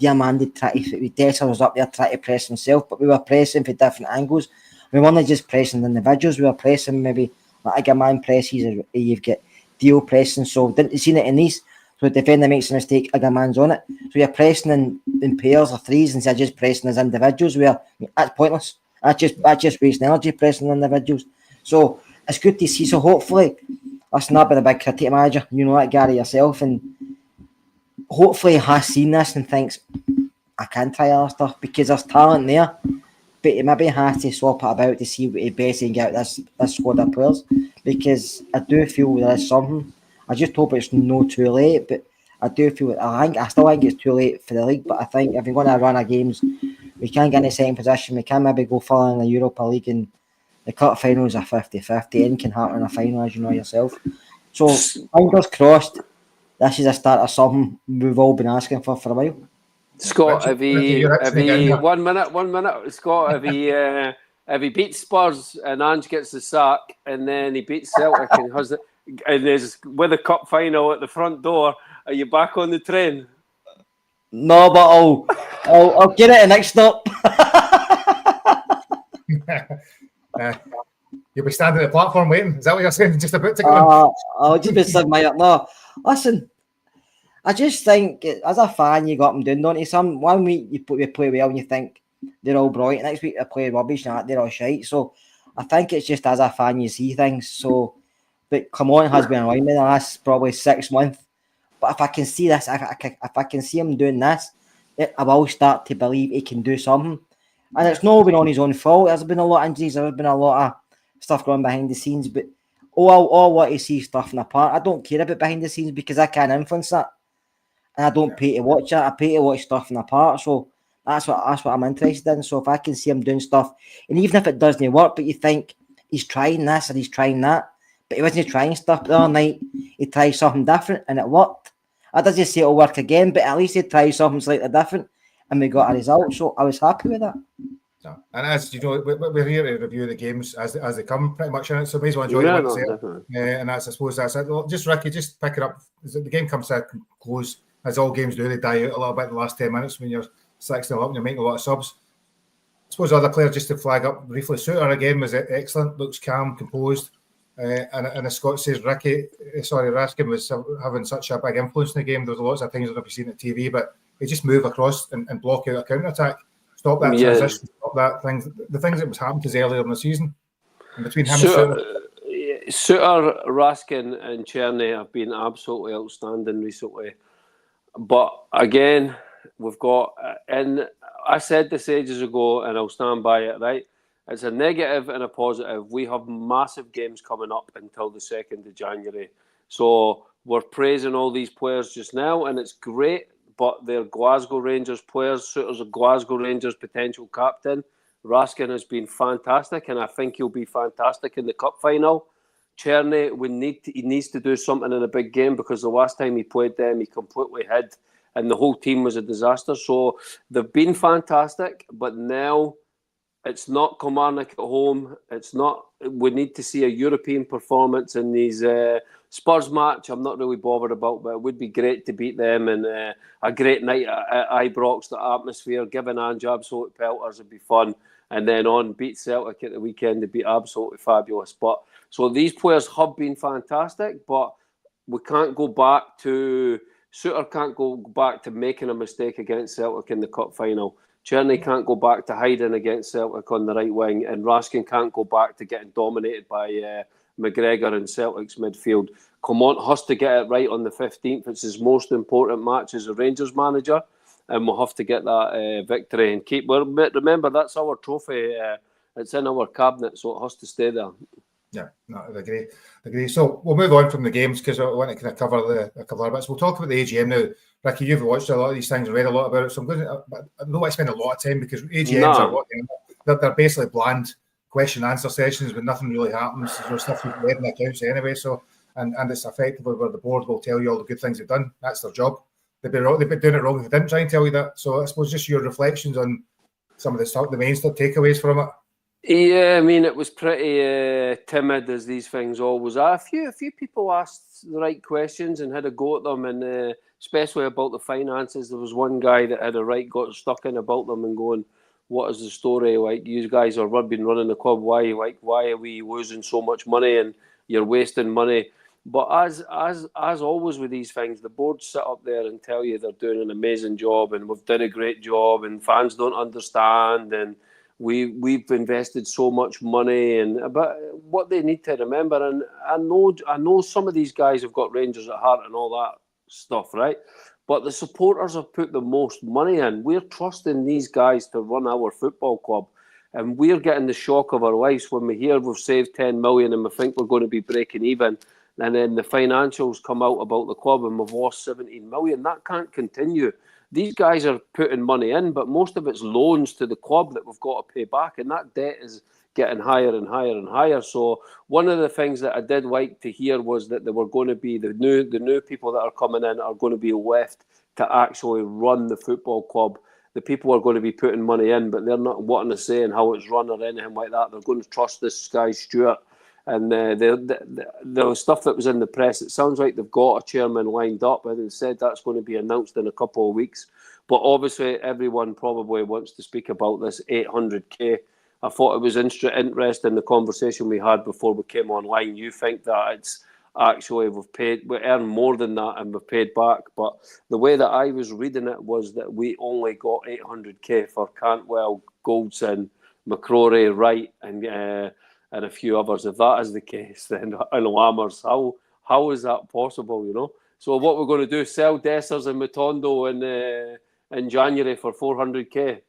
Diamandi trying to. Dessers was up there trying to press himself, but we were pressing for different angles. We weren't just pressing individuals. We were pressing maybe like a man presses. You've got Dio pressing. So didn't you see it in these? So the defender makes a mistake, a man's on it. So you're pressing in pairs or threes instead of just pressing as individuals. That's pointless. That's just wasting energy pressing individuals. So it's good to see. So hopefully, that's not been a big critic manager. You know that, Gary, yourself, and hopefully he has seen this and thinks I can try other stuff because there's talent there. But he maybe has to swap it about to see what he best can get out this squad of players, because I do feel there is something. I just hope it's not too late, but I do feel I still think it's too late for the league. But I think if we're going to run our games, we can get in the second position. We can maybe go further in the Europa League, and the cup finals are 50-50. Anything can happen in a final, as you know yourself. So fingers crossed. This is a start of something we've all been asking for a while. Scott, if he 1 minute, Scott, if he beats Spurs and Ange gets the sack, and then he beats Celtic and has it, and there's with a cup final at the front door, are you back on the train? No, but I'll get it at next stop. You'll be standing at the platform waiting. Is that what you're saying? Just about to go? I'll just be sitting my no. Listen, I just think as a fan, you got them doing, don't you? Some 1 week you play well and you think they're all brilliant. Next week they play rubbish and they're all shite. So I think it's just as a fan you see things. So, but Clement has been around me the last probably 6 months. But if I can see this, if I can see him doing this, I will start to believe he can do something. And it's not been on his own fault. There's been a lot of injuries. There's been a lot of stuff going behind the scenes. But I want to see stuff in the part. I don't care about behind the scenes because I can't influence that. And I don't pay to watch it. I pay to watch stuff in the part. So that's what I'm interested in. So if I can see him doing stuff, and even if it doesn't work, but you think he's trying this or he's trying that, but he wasn't trying stuff the other night, he tried something different and it worked. I doesn't say it'll work again, but at least he tried something slightly different and we got a result. So I was happy with that. Yeah. And as you know, we're here to review the games as they come, pretty much. In it, so may as well enjoy it. And that's, I suppose, that's it. Just Ricky, just pick it up. The game comes to a close, as all games do. They die out a little bit in the last 10 minutes when you're 6-0 up and you're making a lot of subs. I suppose other players, just to flag up briefly, Suter again was excellent. Looks calm, composed. And as Scott says, Raskin was having such a big influence in the game. There was lots of things that I've seen on TV, but they just move across and block out a counter attack. Stop that transition, stop that thing. The things that was happening to us earlier in the season. And between him and Suter, Raskin and Cherny have been absolutely outstanding recently. But again, we've got, and I said this ages ago, and I'll stand by it, right? It's a negative and a positive. We have massive games coming up until the 2nd of January. So we're praising all these players just now, and it's great. But they're Glasgow Rangers players. Suter's a Glasgow Rangers potential captain. Raskin has been fantastic, and I think he'll be fantastic in the cup final. Czerny, he needs to do something in a big game, because the last time he played them, he completely hid, and the whole team was a disaster. So they've been fantastic, but now it's not Kilmarnock at home. It's not. We need to see a European performance in these Spurs match. I'm not really bothered about, but it would be great to beat them, and a great night at Ibrox. The atmosphere, giving Ange absolute pelters would be fun, and then on beat Celtic at the weekend would be absolutely fabulous. But so these players have been fantastic, but we can't go back to Suter can't go back to making a mistake against Celtic in the cup final. Czerny can't go back to hiding against Celtic on the right wing, and Raskin can't go back to getting dominated by McGregor in Celtic's midfield. Clement has to get it right on the 15th. It's his most important match as a Rangers manager, and we'll have to get that victory and keep. Well, remember, that's our trophy. It's in our cabinet, so it has to stay there. Yeah, no, I agree. So we'll move on from the games, because I want to kind of cover a couple of bits. We'll talk about the AGM now. Ricky, you've watched a lot of these things and read a lot about it, so I'm going to. I don't want to spend a lot of time, because AGMs they're basically bland question and answer sessions when nothing really happens. There's stuff you've read in the accounts anyway. So and it's effectively where the board will tell you all the good things they've done. That's their job. They'd be doing it wrong if they didn't try and tell you that. So I suppose just your reflections on some of the main takeaways from it. Yeah, I mean, it was pretty timid, as these things always are. A few people asked the right questions and had a go at them, and especially about the finances. There was one guy that had got stuck in about them and going, "What is the story? Like, you guys are been running the club. Why are we losing so much money and you're wasting money?" But as always with these things, the board sit up there and tell you they're doing an amazing job and we've done a great job, and fans don't understand, and we've invested so much money, but what they need to remember, and I know some of these guys have got Rangers at heart and all that stuff, right? But the supporters have put the most money in. We're trusting these guys to run our football club, and we're getting the shock of our lives when we hear we've saved 10 million and we think we're going to be breaking even, and then the financials come out about the club and we've lost 17 million. That can't continue. These guys are putting money in, but most of it's loans to the club that we've got to pay back, and that debt is getting higher and higher and higher. So one of the things that I did like to hear was that there were going to be the new people that are coming in are going to be left to actually run the football club. The people are going to be putting money in, but they're not wanting to say and how it's run or anything like that. They're going to trust this guy Stewart. And the stuff that was in the press, it sounds like they've got a chairman lined up, and they said that's going to be announced in a couple of weeks. But obviously, everyone probably wants to speak about this 800k. I thought it was interesting, the conversation we had before we came online. You think that it's actually we earned more than that and we've paid back. But the way that I was reading it was that we only got 800k for Cantwell, Goldson, McCrory, Wright, and a few others. If that is the case, then in Lammers, how is that possible, you know? So what we're going to do, sell Dessers and Matondo in January for 400k?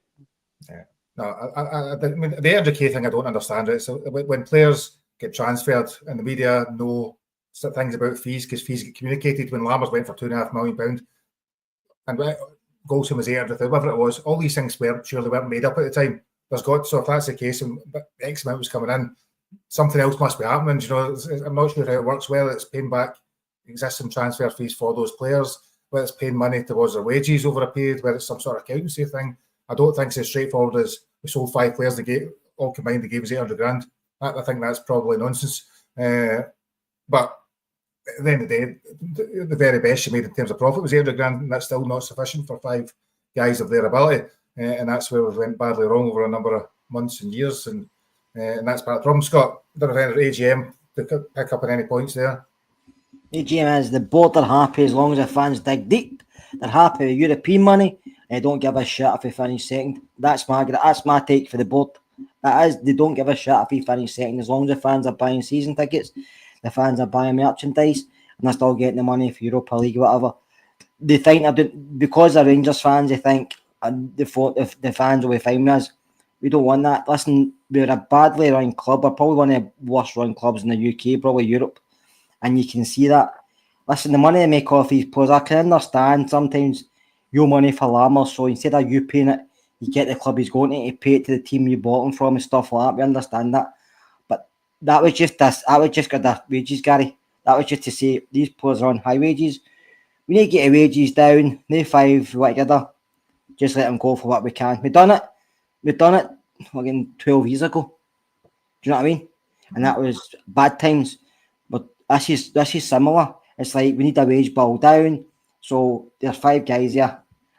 Yeah. No, I mean, the 800k thing, I don't understand it. So when players get transferred and the media know things about fees, because fees get communicated, when Lammers went for £2.5 million and Goldson was 800,000, whatever it was, all these things surely weren't made up at the time. So if that's the case, and X amount was coming in, something else must be happening. You know, I'm not sure how it works. Whether it's paying back existing transfer fees for those players, whether it's paying money towards their wages over a period, whether it's some sort of accountancy thing. I don't think it's as straightforward as we sold 5 players, all combined, they gave us 800 grand. I think that's probably nonsense. But at the end of the day, the very best you made in terms of profit was 800 grand, and that's still not sufficient for 5 guys of their ability. And that's where we went badly wrong over a number of months and years, and that's part of the problem. Scott, I don't know if any AGM to pick up on any points there. AGM is the board are happy as long as the fans dig deep. They're happy with European money. They don't give a shit if we finish second. That's my take for the board. That is, they don't give a shit if we finish second as long as the fans are buying season tickets, the fans are buying merchandise, and they're still getting the money for Europa League or whatever. They think because they're Rangers fans, they think the fans will be fine with us. We don't want that. Listen, we're a badly run club. We're probably one of the worst run clubs in the UK, probably Europe. And you can see that. Listen, the money they make off these players, I can understand sometimes your money for Lammers, so instead of you paying it, you get the club he's going to pay it to the team you bought him from and stuff like that. We understand that. But that was just this. I was just got the wages, Gary. That was just to say these players are on high wages. We need to get the wages down. No 5 whatever. Just let them go for what we can. We've done it fucking 12 years ago. Do you know what I mean? And that was bad times. But this is similar. It's like we need a wage bill down. So there's 5 guys here.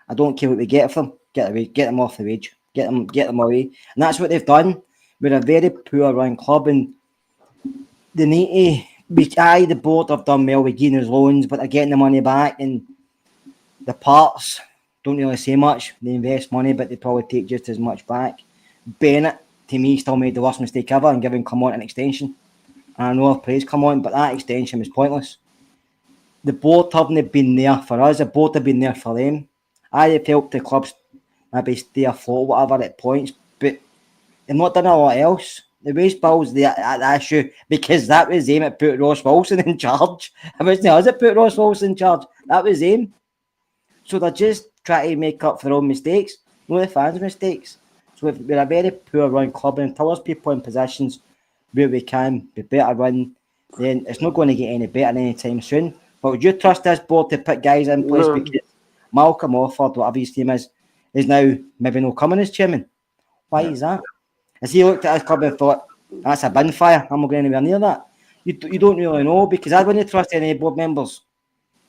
I don't care what we get from them. Get them off the wage. Get them away. And that's what they've done. We're a very poor run club, and they need to. The board have done well with getting us loans, but they're getting the money back, and the parts don't really say much. They invest money, but they probably take just as much back. Bennett, to me, still made the worst mistake ever in giving Clermont an extension. And I know I've praised Clermont, but that extension was pointless. The board haven't been there for us. The board have been there for them. I have helped the clubs maybe stay afloat, whatever, at points, but they've not done a lot else. The wage bill's the issue, because that was them that put Ross Wilson in charge. It wasn't us that put Ross Wilson in charge. That was them. So they're just trying to make up for their own mistakes, not the fans' mistakes. So we're a very poor run club, and until there's people in positions where we can be better run, then it's not going to get any better anytime soon. But would you trust this board to put guys in place? No. Because Malcolm Offord, whatever his team is now maybe no coming as chairman? Why is that? Has he looked at his club and thought, that's a bin fire, I'm not going anywhere near that? You don't really know, because I wouldn't trust any board members.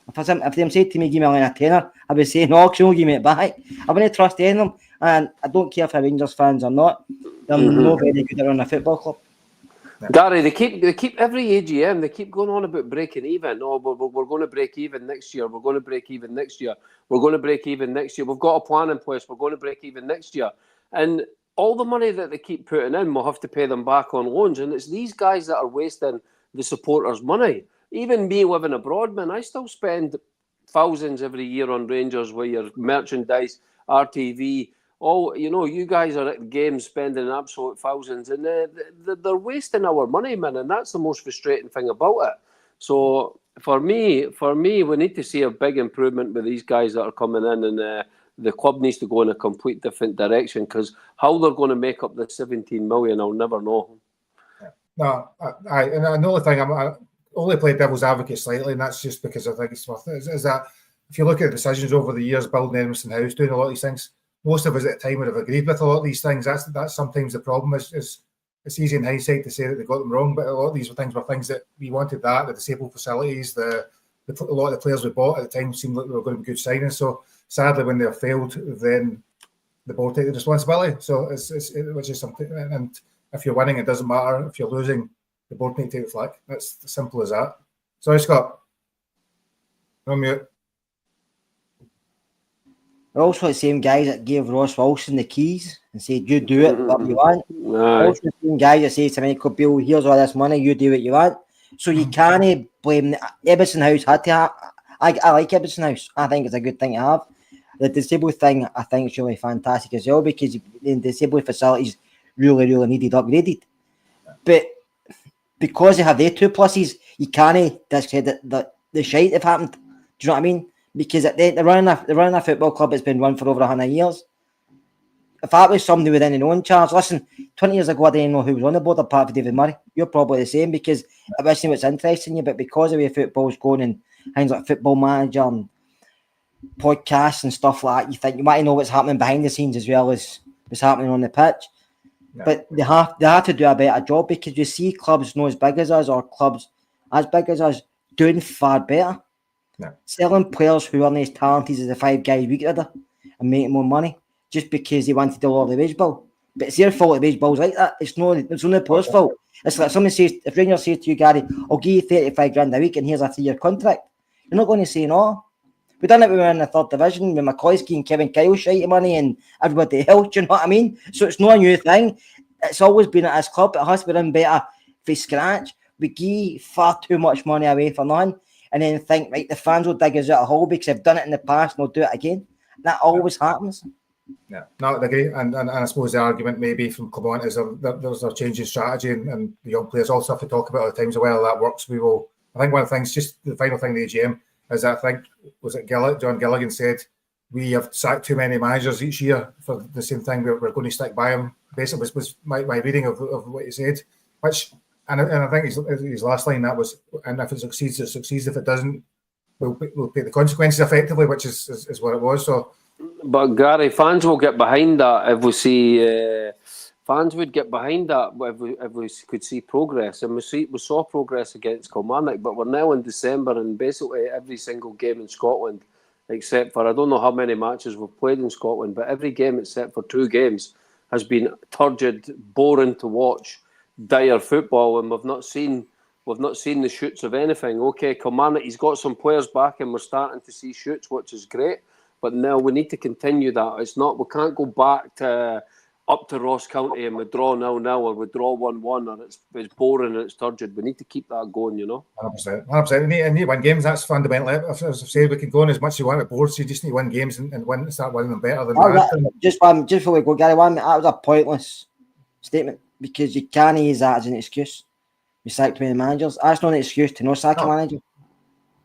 If they said to me, give me a tenner, I would say, no, she'll give me it back. I wouldn't trust any of them, and I don't care if they're Rangers fans or not. They're not very good at running a football club. Gary, they keep every AGM, they keep going on about breaking even. Oh, we're going to break even next year. We're going to break even next year. We're going to break even next year. We've got a plan in place. We're going to break even next year. And all the money that they keep putting in, we'll have to pay them back on loans. And it's these guys that are wasting the supporters' money. Even me living abroad, man, I still spend thousands every year on Rangers with your merchandise, RTV. Oh, you guys are at the games spending absolute thousands, and they're wasting our money, man, and that's the most frustrating thing about it. So for me, we need to see a big improvement with these guys that are coming in, and the club needs to go in a complete different direction, because how they're going to make up the 17 million, I'll never know. No, and another thing, I only play devil's advocate slightly, and that's just because I think it's worth it, is that if you look at the decisions over the years, building Edmiston House, doing a lot of these things, most of us at the time would have agreed with a lot of these things. That's sometimes the problem. Is it's easy in hindsight to say that they got them wrong, but a lot of these things were things that we wanted. That the disabled facilities, a lot of the players we bought at the time seemed like they were going to be good signings. So sadly, when they're failed, then the board take the responsibility. So which is something. And if you're winning, it doesn't matter. If you're losing, the board need to take the flak. That's as simple as that. Sorry, Scott. On mute. They're also the same guys that gave Ross Wilson the keys and said, you do it what you want. Also the same guys that say to Michael Beale, here's all this money, you do what you want. So you can't blame Edmiston House. I like Edmiston House. I think it's a good thing to have. The disabled thing, I think, is really fantastic as well, because the disabled facilities really, really needed upgraded. But because they have their 2 pluses, you can't discredit the shite that happened. Do you know what I mean? Because they're running a football club that's been run for over 100 years. If that was somebody within their own charge, listen, 20 years ago, I didn't know who was on the board apart from David Murray. You're probably the same, because I wish what's interesting you, but because of the way football's going and things like Football Manager and podcasts and stuff like that, you think you might know what's happening behind the scenes as well as what's happening on the pitch. Yeah. But they have to do a better job, because you see clubs not as big as us, or clubs as big as us, doing far better. Yeah. Selling players who aren't as talented as the 5 guys we get rid of and making more money just because they wanted to lower the wage bill. But it's their fault the wage bill's like that. It's only the players' fault. It's like somebody says, if Rangers says to you, Gary, I'll give you 35 grand a week and here's a 3-year contract, you're not going to say no. We've done it when we were in the 3rd division with McCoyski and Kevin Kyle shite money and everybody else, do you know what I mean? So it's not a new thing. It's always been at this club. It has to be done better from scratch. We give far too much money away for nothing, and then think, right, the fans will dig us out a hole because they've done it in the past and they'll do it again. That always happens. Yeah, no, I agree. And I suppose the argument maybe from Clermont is there's a change in strategy, and the young players also have to talk about other times whether that works. I think one of the things, just the final thing, the AGM, is that I think, was it John Gilligan said, we have sacked too many managers each year for the same thing. We're going to stick by him. Basically, was my reading of what he said, which And I think his last line that was, and if it succeeds, it succeeds. If it doesn't, we'll pay the consequences effectively, which is what it was. So, but Gary, fans will get behind that if we see. Fans would get behind that if we could see progress, and we saw progress against Kilmarnock. But we're now in December, and basically every single game in Scotland, except for I don't know how many matches we've played in Scotland, but every game except for 2 games has been turgid, boring to watch, dire football, and we've not seen the shoots of anything. Okay, Kilmarnock, he's got some players back, and we're starting to see shoots, which is great. But now we need to continue that. It's not, we can't go back to up to Ross County and we draw 0-0 or we draw 1-1 or it's boring and it's turgid. We need to keep that going, 100%. We need to win games. That's fundamental. As I've said, we can go on as much as you want at boards. You just need to win games and start winning them better than just before we go, Gary, that was a pointless statement because you can't use that as an excuse. You sack 20 managers. That's not an excuse to not sack a manager.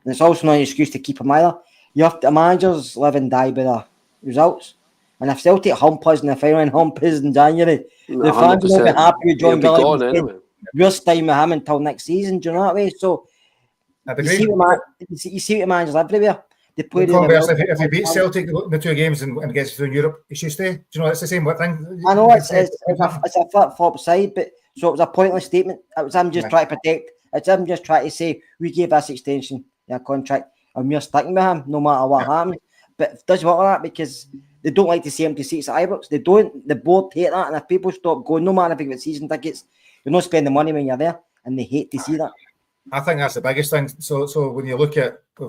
And it's also not an excuse to keep him either. The managers live and die by the results. And if Celtic hump us in the final and hump us in January, the fans will be happy with John Gallagher. Anyway. We're staying with him until next season. Do you know what I mean? So you see the managers everywhere. They play if he beats Celtic in the 2 games and gets through in Europe, he should stay. Do you know it's the same thing? I know it's a flip-flop side, but so it was a pointless statement. It was him just trying to protect. It's him just trying to say we gave us extension, contract, and we're sticking with him no matter what happens. But it doesn't work like that because they don't like to see empty seats at Ibrox. They don't. The board hate that, and if people stop going, no matter if you get season tickets, you're not spending money when you're there, and they hate to see that. I think that's the biggest thing. So when you look at, we're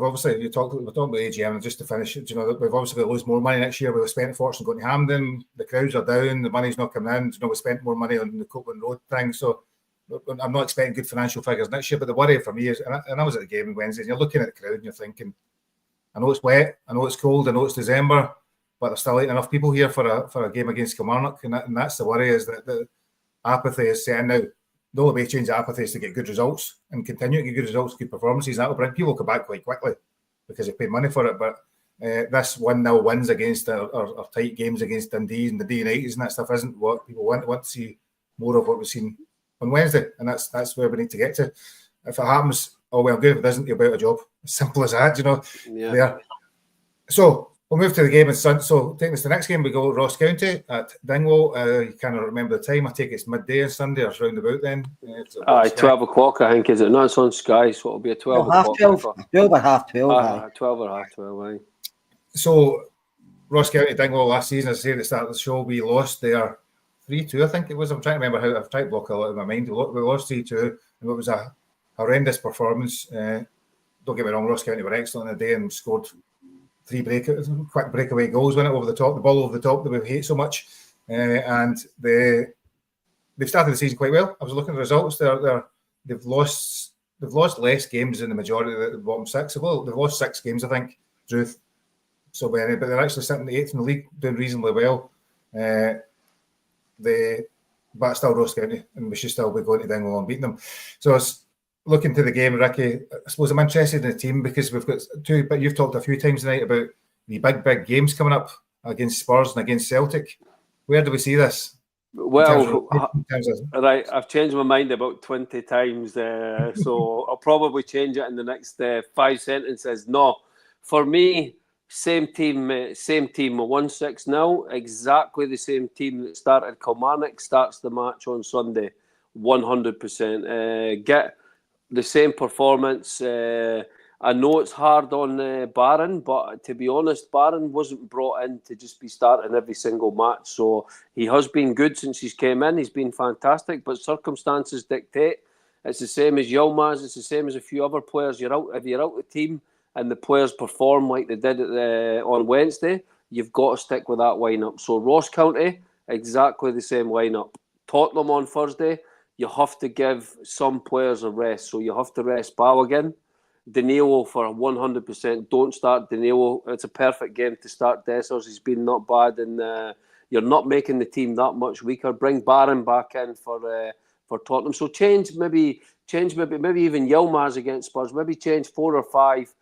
talking about AGM, and just to finish it, we've obviously going to lose more money next year. We've spent a fortune going to Hampden. The crowds are down. The money's not coming in. We spent more money on the Copeland Road thing. So I'm not expecting good financial figures next year. But the worry for me is, and I was at the game on Wednesday, and you're looking at the crowd and you're thinking, I know it's wet, I know it's cold, I know it's December, but there's still ain't enough people here for a game against Kilmarnock, and that's the worry, is that the apathy is setting now. The only way to change apathy is to get good results and continue to get good results, good performances. That will bring people come back quite quickly because they paid money for it. But this 1-0 wins against our tight games against Dundee and the D90s and that stuff isn't what people want. They want to see more of what we've seen on Wednesday, and that's where we need to get to. If it happens, oh well, good. If it doesn't, you're out of job. As simple as that, Yeah. There. So we'll move to the game on Sunday. So taking us to the next game, we go Ross County at Dingwall. You cannot remember the time. I take it's midday on Sunday or round about then. 12 o'clock, I think, is it? No, it's on Sky, so it'll be a 12 o'clock. 12 or half 12. 12 or half 12, aye. So Ross County Dingwall last season, as I say at the start of the show, we lost there 3-2, I think it was. I'm trying to remember how. I've tried to block a lot in my mind. We lost 3-2, and it was a horrendous performance. Don't get me wrong, Ross County were excellent on the day and scored 3 quick breakaway goals, went it over the top, the ball over the top that we hate so much. And they've started the season quite well. I was looking at the results. They've lost less games than the majority of the bottom 6. They've lost 6 games, I think, Druth. So many, but they're actually sitting 8th in the league, doing reasonably well. But still Ross County, and we should still be going to Dingwall and beating them. So it's looking to the game, Ricky. I suppose I'm interested in the team because we've got 2. But you've talked a few times tonight about the big games coming up against Spurs and against Celtic. Where do we see this? Well, right, I've changed my mind about 20 times, so I'll probably change it in the next 5 sentences. No, for me, same team, 1-6 now, exactly the same team that started Kilmarnock starts the match on Sunday, 100%. Get the same performance. I know it's hard on Barron, but to be honest, Barron wasn't brought in to just be starting every single match. So he has been good since he's came in. He's been fantastic, but circumstances dictate. It's the same as Yilmaz. It's the same as a few other players. If you're out the team and the players perform like they did on Wednesday, you've got to stick with that lineup. So Ross County, exactly the same lineup. Tottenham on Thursday, you have to give some players a rest. So you have to rest Balogun. Danilo for 100%. Don't start Danilo. It's a perfect game to start Dessers. He's been not bad, and you're not making the team that much weaker. Bring Barron back in for Tottenham. So change maybe even Yilmaz against Spurs. Maybe change 4 or 5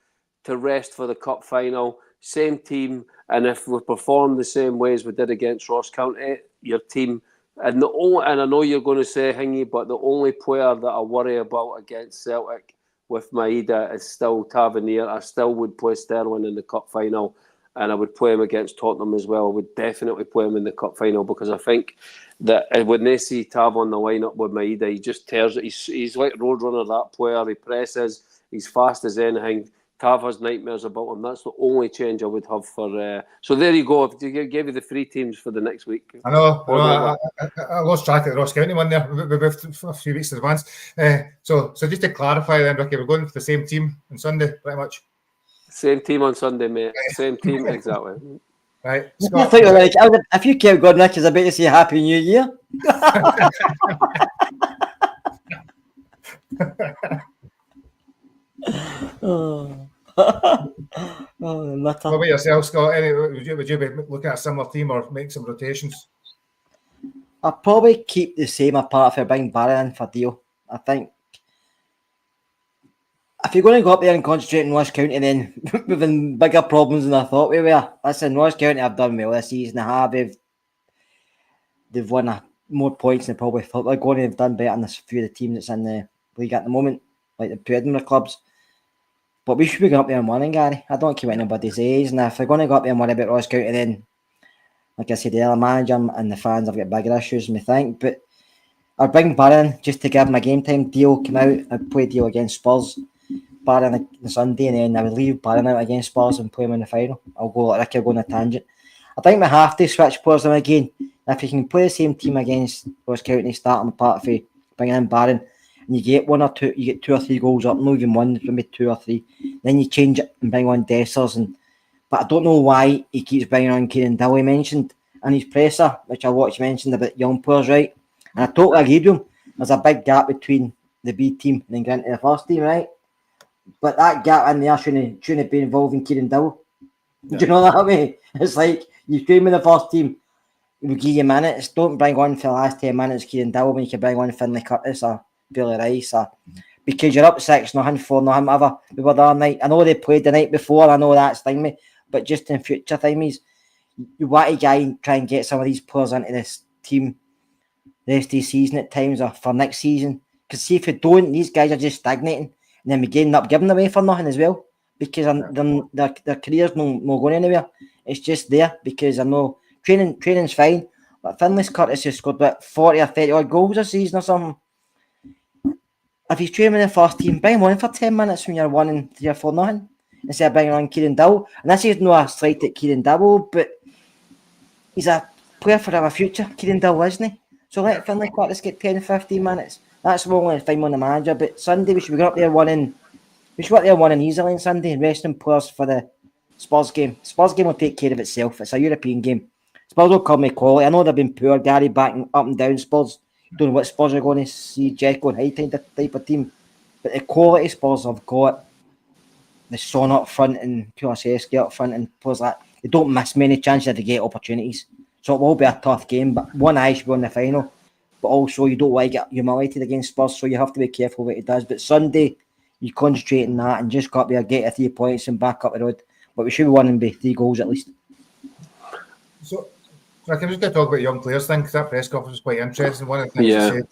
to rest for the cup final. Same team, and if we perform the same way as we did against Ross County, your team And I know you're going to say Hingy, but the only player that I worry about against Celtic with Maeda is still Tavernier. I still would play Sterling in the cup final, and I would play him against Tottenham as well. I would definitely play him in the cup final because I think that when they see Tav on the lineup with Maeda, he just tears it. He's like Roadrunner, that player. He presses. He's fast as anything. Tav has nightmares about him. That's the only change I would have for. So there you go. If you gave you the 3 teams for the next week. I know. I lost track of the Ross County one there. We moved a few weeks in advance. So just to clarify then, Ricky, we're going for the same team on Sunday, pretty much. Same team on Sunday, mate. Same team, exactly. Right. I thought you were like, if you kept going, Nick, is I bet you say Happy New Year. Oh, What about yourself, Scott? Would you be looking at a similar team or make some rotations? I'll probably keep the same apart if I bring Barron in for Dio. I think if you're going to go up there and concentrate on Ross County, then we've been bigger problems than I thought we were. Listen, Ross County have done well this season. They've won more points than they probably thought they're going to have done better than a few of the teams that's in the league at the moment, like the two Edinburgh clubs. But we should be going up there and winning, Gary. I don't care what anybody says. And if they're going to go up there and worry about Ross County, then, like I said, the other manager and the fans have got bigger issues than we think. But I'd bring Barron just to give him a game time. Dio come out, I'd play Dio against Spurs. Barron on Sunday, and then I would leave Barron out against Spurs and play him in the final. I'll go like Ricky, I'll go on a tangent. I think we have to switch players in again. If you can play the same team against Ross County, starting apart for bringing in Barron, and you get 1 or 2, you get 2 or 3 goals up, not even 1, maybe 2 or 3. Then you change it and bring on Dessers. But I don't know why he keeps bringing on Kieran Dilley mentioned in his presser, which I watched mentioned about young players, right? And I totally agree with him. There's a big gap between the B team and then getting to the first team, right? But that gap in there shouldn't be involving Kieran Dilley. Yeah. Do you know that I mean? It's like you train with the first team, we'll give you minutes. Don't bring on for the last 10 minutes Kieran Dilley when you can bring on Finlay Curtis or Billy Rice, because you're up 6-0, 4-0, whatever. We were the other night. I know they played the night before. I know that's thing me, but just in future times, you want to try and get some of these players into this team the rest of the season at times or for next season. Because see, if you don't, these guys are just stagnating, and then we end up giving away for nothing as well. Because their careers no going anywhere. It's just there because I know training's fine, but Finlay Curtis has scored about 40 or 30 odd goals a season or something. If he's training in the first team, bring him on for 10 minutes when you're 1-3 or 4-0 instead of bringing on Kieran Dilley. And this is no a slight at Kieran Dilley, but he's a player for our future, Kieran Dilley, isn't he? So let Finlay Curtis get 10-15 minutes. That's what only time on the manager. But Sunday we should be going up there winning. We should go up there winning easily on Sunday and resting players for the Spurs game. Spurs game will take care of itself. It's a European game. Spurs will come with quality. I know they've been poor, Gary, backing up and down Spurs. Don't know what Spurs are going to see, Jekyll and Hyde type of team. But the quality Spurs have got, the Son up front and Kulusevski up front and players like that, they don't miss many chances to get opportunities. So it will be a tough game, but one eye should be on the final. But also you don't want to get humiliated against Spurs, so you have to be careful what he does. But Sunday, you concentrate on that and just go up there, get 3 points and back up the road. But we should be winning by 3 goals at least. So Rick, I'm just going to talk about young players thing because that press conference was quite interesting. One of the things he said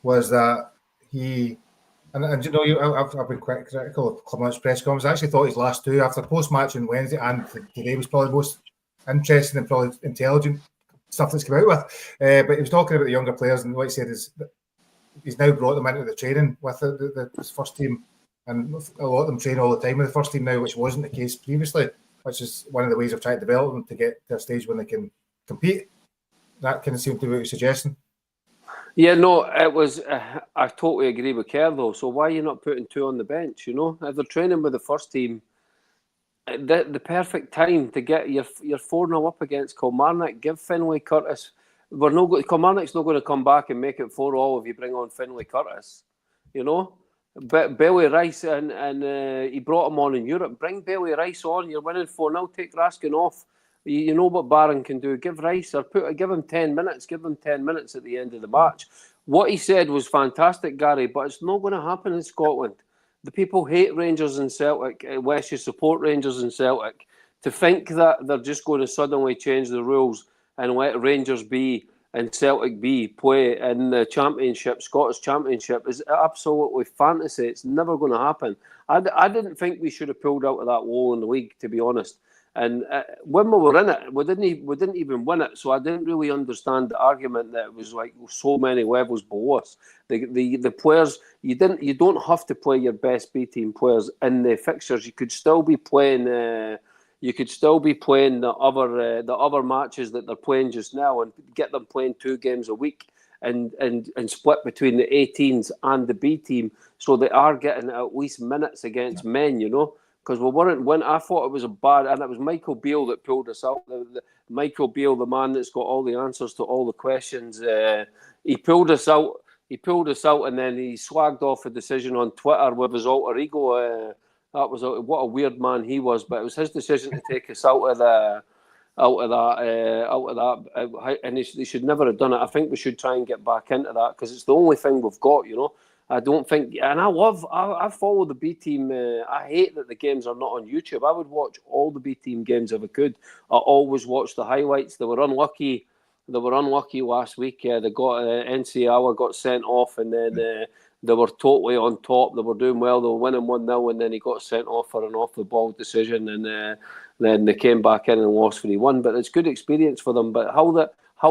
was that he, and you know, I've been quite critical of Clement's press conference. I actually thought his last 2 after post-match on Wednesday and today was probably the most interesting and probably intelligent stuff that's come out with. But he was talking about the younger players, and what he said is that he's now brought them into the training with the first team, and a lot of them train all the time with the first team now, which wasn't the case previously, which is one of the ways of trying to develop them to get to a stage when they can compete. That kind of seemed to be what you're suggesting. Yeah, no, it was. I totally agree with Kerr though. So why are you not putting 2 on the bench? You know, if they're training with the first team, the perfect time to get your 4-0 up against Kilmarnock. Give Finlay Curtis. Kilmarnock's not going to come back and make it 4-4 if you bring on Finlay Curtis. You know, but Bailey Rice and he brought him on in Europe. Bring Bailey Rice on. You're winning 4-0. Take Raskin off. You know what Barron can do. Give Rice or give him 10 minutes. Give them 10 minutes at the end of the match. What he said was fantastic, Gary, but it's not going to happen in Scotland. The people hate Rangers and Celtic. West, you support Rangers and Celtic. To think that they're just going to suddenly change the rules and let Rangers be and Celtic B play in the Championship, Scottish Championship, is absolutely fantasy. It's never going to happen. I didn't think we should have pulled out of that wall in the league, to be honest. And when we were in it, we didn't even win it. So I didn't really understand the argument that it was like so many levels below us. The players, you don't have to play your best B team players in the fixtures. You could still be playing. You could still be playing the other matches that they're playing just now, and get them playing 2 games a week, and split between the 18s and the B team, so they are getting at least minutes against men, you know. Because we weren't when I thought it was a bad, and it was Michael Beale that pulled us out. Michael Beale, the man that's got all the answers to all the questions, he pulled us out. He pulled us out, and then he swagged off a decision on Twitter with his alter ego. That was what a weird man he was, but it was his decision to take us out of that, and they should never have done it. I think we should try and get back into that, because it's the only thing we've got, you know. I don't think, and I follow the B team. I hate that the games are not on YouTube. I would watch all the B team games if I could. I always watch the highlights. They were unlucky. Last week. They got NCAA got sent off, and then they were totally on top. They were doing well. They were winning 1-0, and then he got sent off for an off the ball decision, and then they came back in and lost 3-1. But it's good experience for them. But how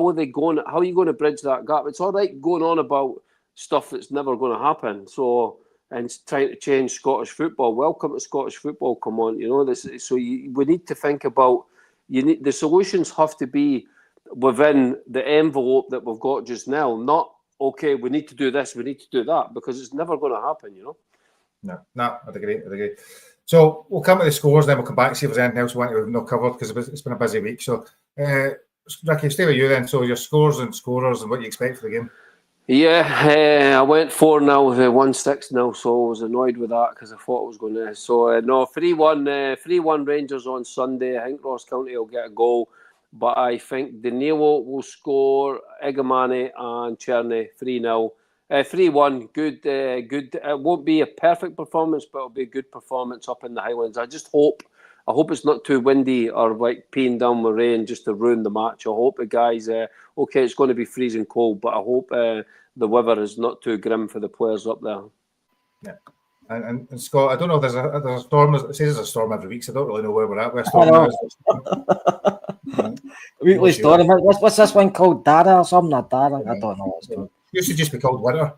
are they going? How are you going to bridge that gap? It's all right going on about stuff that's never going to happen. So, and trying to change Scottish football. Welcome to Scottish football. Come on, you know this. So we need to think about. The solutions have to be within the envelope that we've got just now. Not okay. We need to do this. We need to do that, because it's never going to happen. You know. No, I'd agree. So we'll come to the scores, then we'll come back and see if there's anything else we want to have not covered, because it's been a busy week. So, Ricky, stay with you then. So your scores and scorers and what you expect for the game. Yeah, I went 4-0, 1-6-0, so I was annoyed with that because I thought it was going to. So, no, 3-1 Rangers on Sunday. I think Ross County will get a goal, but I think Danilo will score, Igamani and Cherny 3-0. 3-1, good. It won't be a perfect performance, but it'll be a good performance up in the Highlands. I hope it's not too windy or like peeing down with rain just to ruin the match. I hope the guys, okay, it's going to be freezing cold, but I hope the weather is not too grim for the players up there. Yeah. And Scott, I don't know if there's a storm. It says there's a storm every week, so I don't really know where we're at. We're storm now. Weekly storm. What's this one called? Dara or something? Or Dara? I don't know what it's called. It used to just be called winter.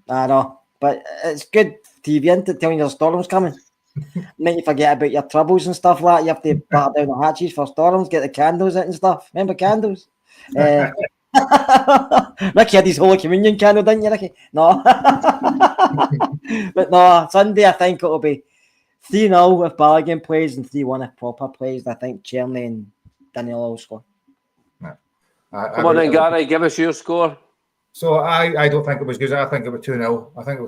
I know, but it's good TV into telling your storm's coming. Make you forget about your troubles and stuff like that. You have to batter down the hatches for storms, get the candles out and stuff. Remember candles? Ricky had his Holy Communion candle, didn't you, Ricky? No. But no, Sunday I think it'll be 3-0 if Balogun plays and 3-1 if Popper plays. I think Cherny and Danilo will score. Come on then, Gary, give us your score. So I don't think it was good. I think it was 2-0. I think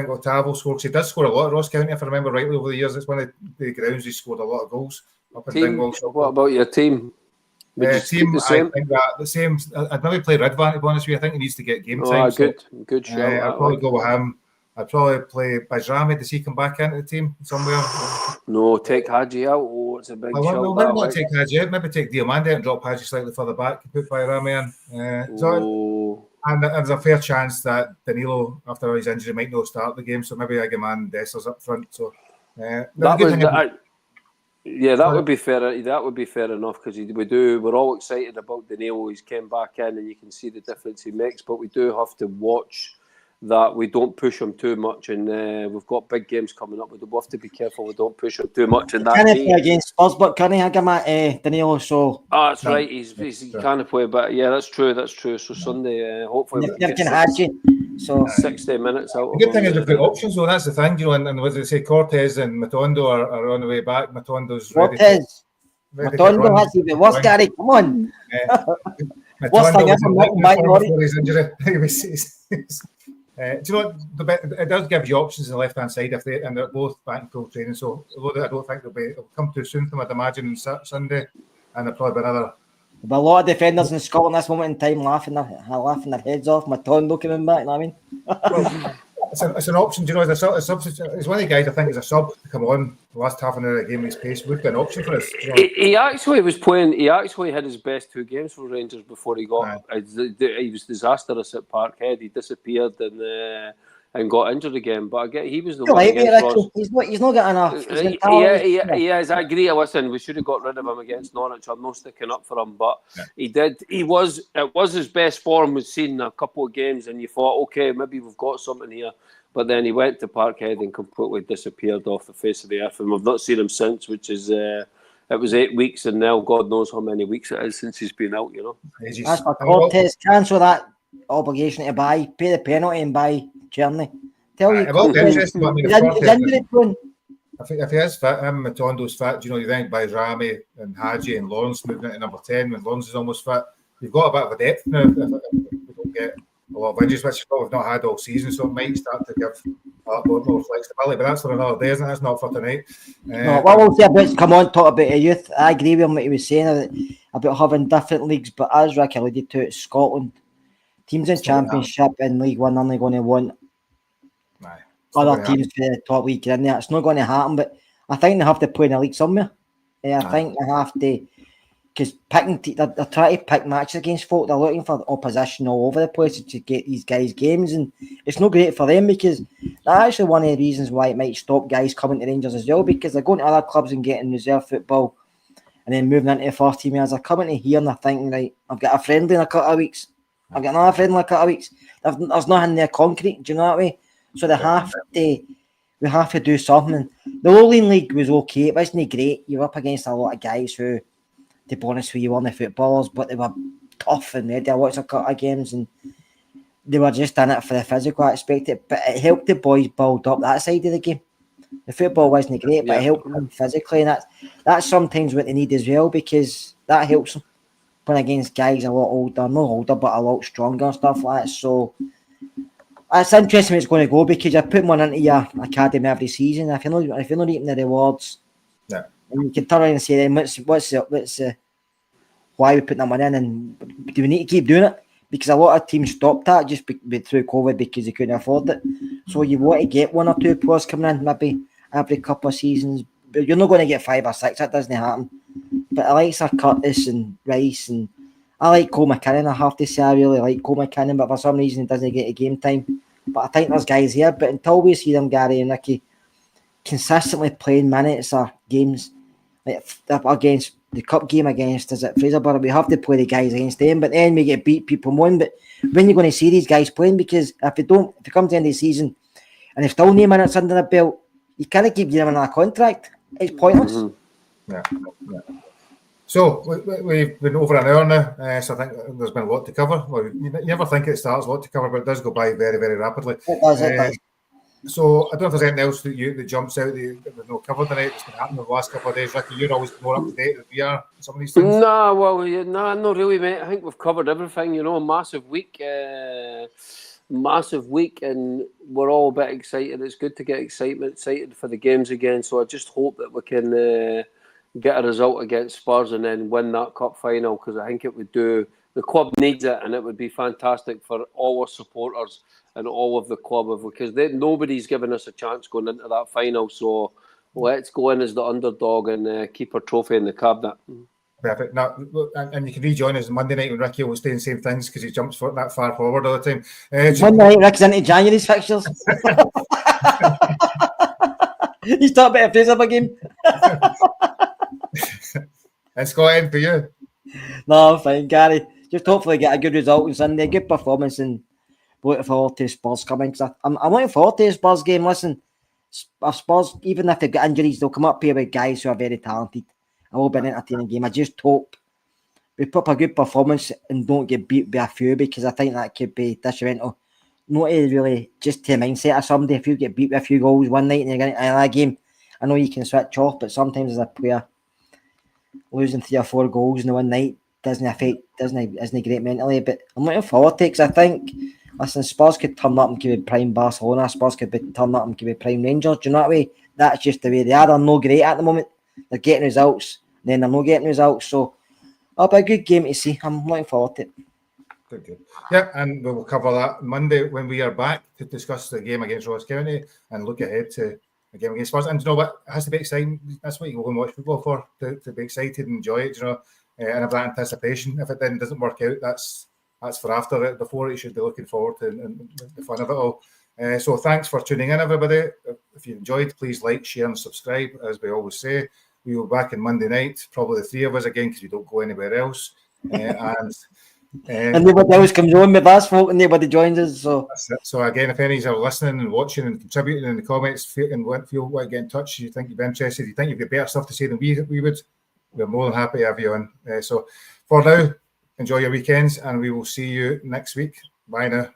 Otavo scored, because he does score a lot at Ross County, if I remember rightly, over the years. It's one of the grounds he scored a lot of goals. Up in Dingwall. What about your team? Team, I think that the same. I'd maybe play Ridvan, to be honest with you. I think he needs to get game time. Good shout. I'd probably go with him. I'd probably play Bajrami. Does he come back into the team somewhere? No, take Hadji out. Oh, it's a big shout. No, maybe not take Hadji out. Maybe take Diamande out and drop Hadji slightly further back and put Bajrami in. And there's a fair chance that Danilo, after his injury, might not start the game. So maybe Igamani and Dessers up front. So that would be fair. That would be fair enough, because we're all excited about Danilo. He's came back in, and you can see the difference he makes. But we do have to watch that we don't push him too much, and we've got big games coming up. We have to be careful we don't push him too much. And that can he play against Spurs, but can he Danilo? So that's right. He can't play, but yeah, that's true. So Sunday, hopefully, we can Hadji. So 60 minutes out. The good thing is we've got options, though. That's the thing, you know. And what they say, Cortez and Matondo are on the way back. Matondo's ready. Matondo has to be. What's Gary? Come on. Matondo his injury. Do you know what? It does give you options on the left hand side and they're both back in full training. So although I don't think it'll come too soon for them, I'd imagine on Sunday, and there'll probably be another. There'll be a lot of defenders in Scotland at this moment in time laughing their heads off. Matondo coming back, you know what I mean? it's an option. Do you know, as a substitute, as one of the guys I think is a sub to come on the last half an hour of the game, his pace would be an option for us. You know? He actually was playing. He actually had his best 2 games for Rangers before he got. He was disastrous at Parkhead. He disappeared and got injured again. But again, he was the one against Ross. He's not got enough. Yes, I agree. Listen, we should have got rid of him against Norwich. I'm not sticking up for him, but he did. It was his best form we've seen in a couple of games, and you thought, okay, maybe we've got something here. But then he went to Parkhead and completely disappeared off the face of the earth, and we've not seen him since. Which is, it was 8 weeks, and now God knows how many weeks it is since he's been out. You know, as for Cortez, cancel that obligation to buy, pay the penalty, and buy Journey. Tell you, interesting. I think if he is fit, him and Matondo's fit, do you know, you think by Rami and Hadji and Lawrence moving into number 10 when Lawrence is almost fit, you've got a bit of a depth now if we don't get a lot of injuries, which we've not had all season, so it might start to give a lot more flexibility, but that's for another day, isn't it? That's not for tonight. No, what we'll say about, come on, talk about the youth. I agree with him what he was saying about having different leagues, but as Rick alluded to, it's Scotland. Teams in Championship and League One are only going to want other teams for the top league in there. It's not going to happen, but I think they have to play in a league somewhere. I think they have to, because they're trying to pick matches against folk. They're looking for opposition all over the place to get these guys games, and it's not great for them because that's actually one of the reasons why it might stop guys coming to Rangers as well, because they're going to other clubs and getting reserve football and then moving into the first team as they're coming to here and they're thinking, right, I've got a friendly in a couple of weeks. I've got another friendly in a couple of weeks. There's nothing there concrete, do you know what I mean? So we have to do something. The Lowland League was okay. It wasn't great. You were up against a lot of guys who, to be honest with you, weren't the footballers, but they were tough and ready. I watched a couple of games and they were just in it for the physical aspect. But it helped the boys build up that side of the game. The football wasn't great, but it helped them physically, and that's sometimes what they need as well, because that helps them playing against guys a lot older, not older, but a lot stronger and stuff like that. So it's interesting where it's going to go, because you're putting one into your academy every season. If you're not eating the rewards, and you can turn around and say, then what's the why are we putting that money in, and do we need to keep doing it? Because a lot of teams stopped that just through COVID because they couldn't afford it. So you want to get 1 or 2 players coming in maybe every couple of seasons, but you're not going to get 5 or 6. That doesn't happen. But I like Sir Curtis and Rice, and I like Cole McKinnon. I have to say I really like Cole McKinnon, but for some reason he doesn't get a game time. But I think there's guys here. But until we see them, Gary and Nicky, consistently playing minutes or games, like against the cup game against us at Fraserburgh, we have to play the guys against them. But then we get beat people one. But when you're going to see these guys playing, because if you come to the end of the season and they've still no minutes under the belt, you can't keep giving them another contract. It's pointless. Mm-hmm. Yeah. So we've been over an hour now, so I think there's been a lot to cover. Well, you never think it starts a lot to cover, but it does go by very, very rapidly. It does. So I don't know if there's anything else that jumps out that we've not covered tonight that's been happening over the last couple of days. Ricky, you're always more up to date than we are. Some of these things. Not really, mate. I think we've covered everything. You know, massive week, and we're all a bit excited. It's good to get excited for the games again. So I just hope that we can get a result against Spurs and then win that cup final, because I think it would do. The club needs it, and it would be fantastic for all our supporters and all of the club, because nobody's given us a chance going into that final. So let's go in as the underdog and keep our trophy in the cabinet. Perfect. Now, and you can rejoin us Monday night when Ricky will stay in the same things because he jumps that far forward all the time. Monday night, Ricky's into January's fixtures. He's talking about a Fraserburgh game. And Scotland for you? No, I'm fine, Gary. Just hopefully get a good result on Sunday, a good performance, and looking forward to Spurs coming. Cause I'm looking forward to the Spurs game. Listen, Spurs, even if they've got injuries, they'll come up here with guys who are very talented. It will be an entertaining game. I just hope we put up a good performance and don't get beat by a few, because I think that could be detrimental. Not really just to the mindset of somebody. If you get beat by a few goals one night and you're going to another game, I know you can switch off, but sometimes as a player, losing 3 or 4 goals in the one night isn't great mentally. But I'm looking forward to it, because I think, listen, Spurs could turn up and give it prime Barcelona. Spurs could turn up and give it prime Rangers. Do you know what I mean? That's just the way they are. They're no great at the moment. They're getting results, then they're not getting results. So it'll be a good game to see. I'm looking forward to it. Good. Yeah, and we will cover that Monday when we are back to discuss the game against Ross County and look ahead to the game against Spurs. And you know what? It has to be exciting. That's what you go and watch football for, to be excited and enjoy it, and have that anticipation. If it then doesn't work out, that's for after it. Before it, you should be looking forward to and the fun of it all. So thanks for tuning in, everybody. If you enjoyed, please like, share and subscribe, as we always say. We will be back on Monday night, probably the three of us again, because we don't go anywhere else. And nobody else comes on with us, folk, and nobody joins us. So again, if any of you are listening and watching and contributing in the comments, feel want to get in touch, you think you've been interested, you think you've got better stuff to say than we would, we're more than happy to have you on. So for now, enjoy your weekends, and we will see you next week. Bye now.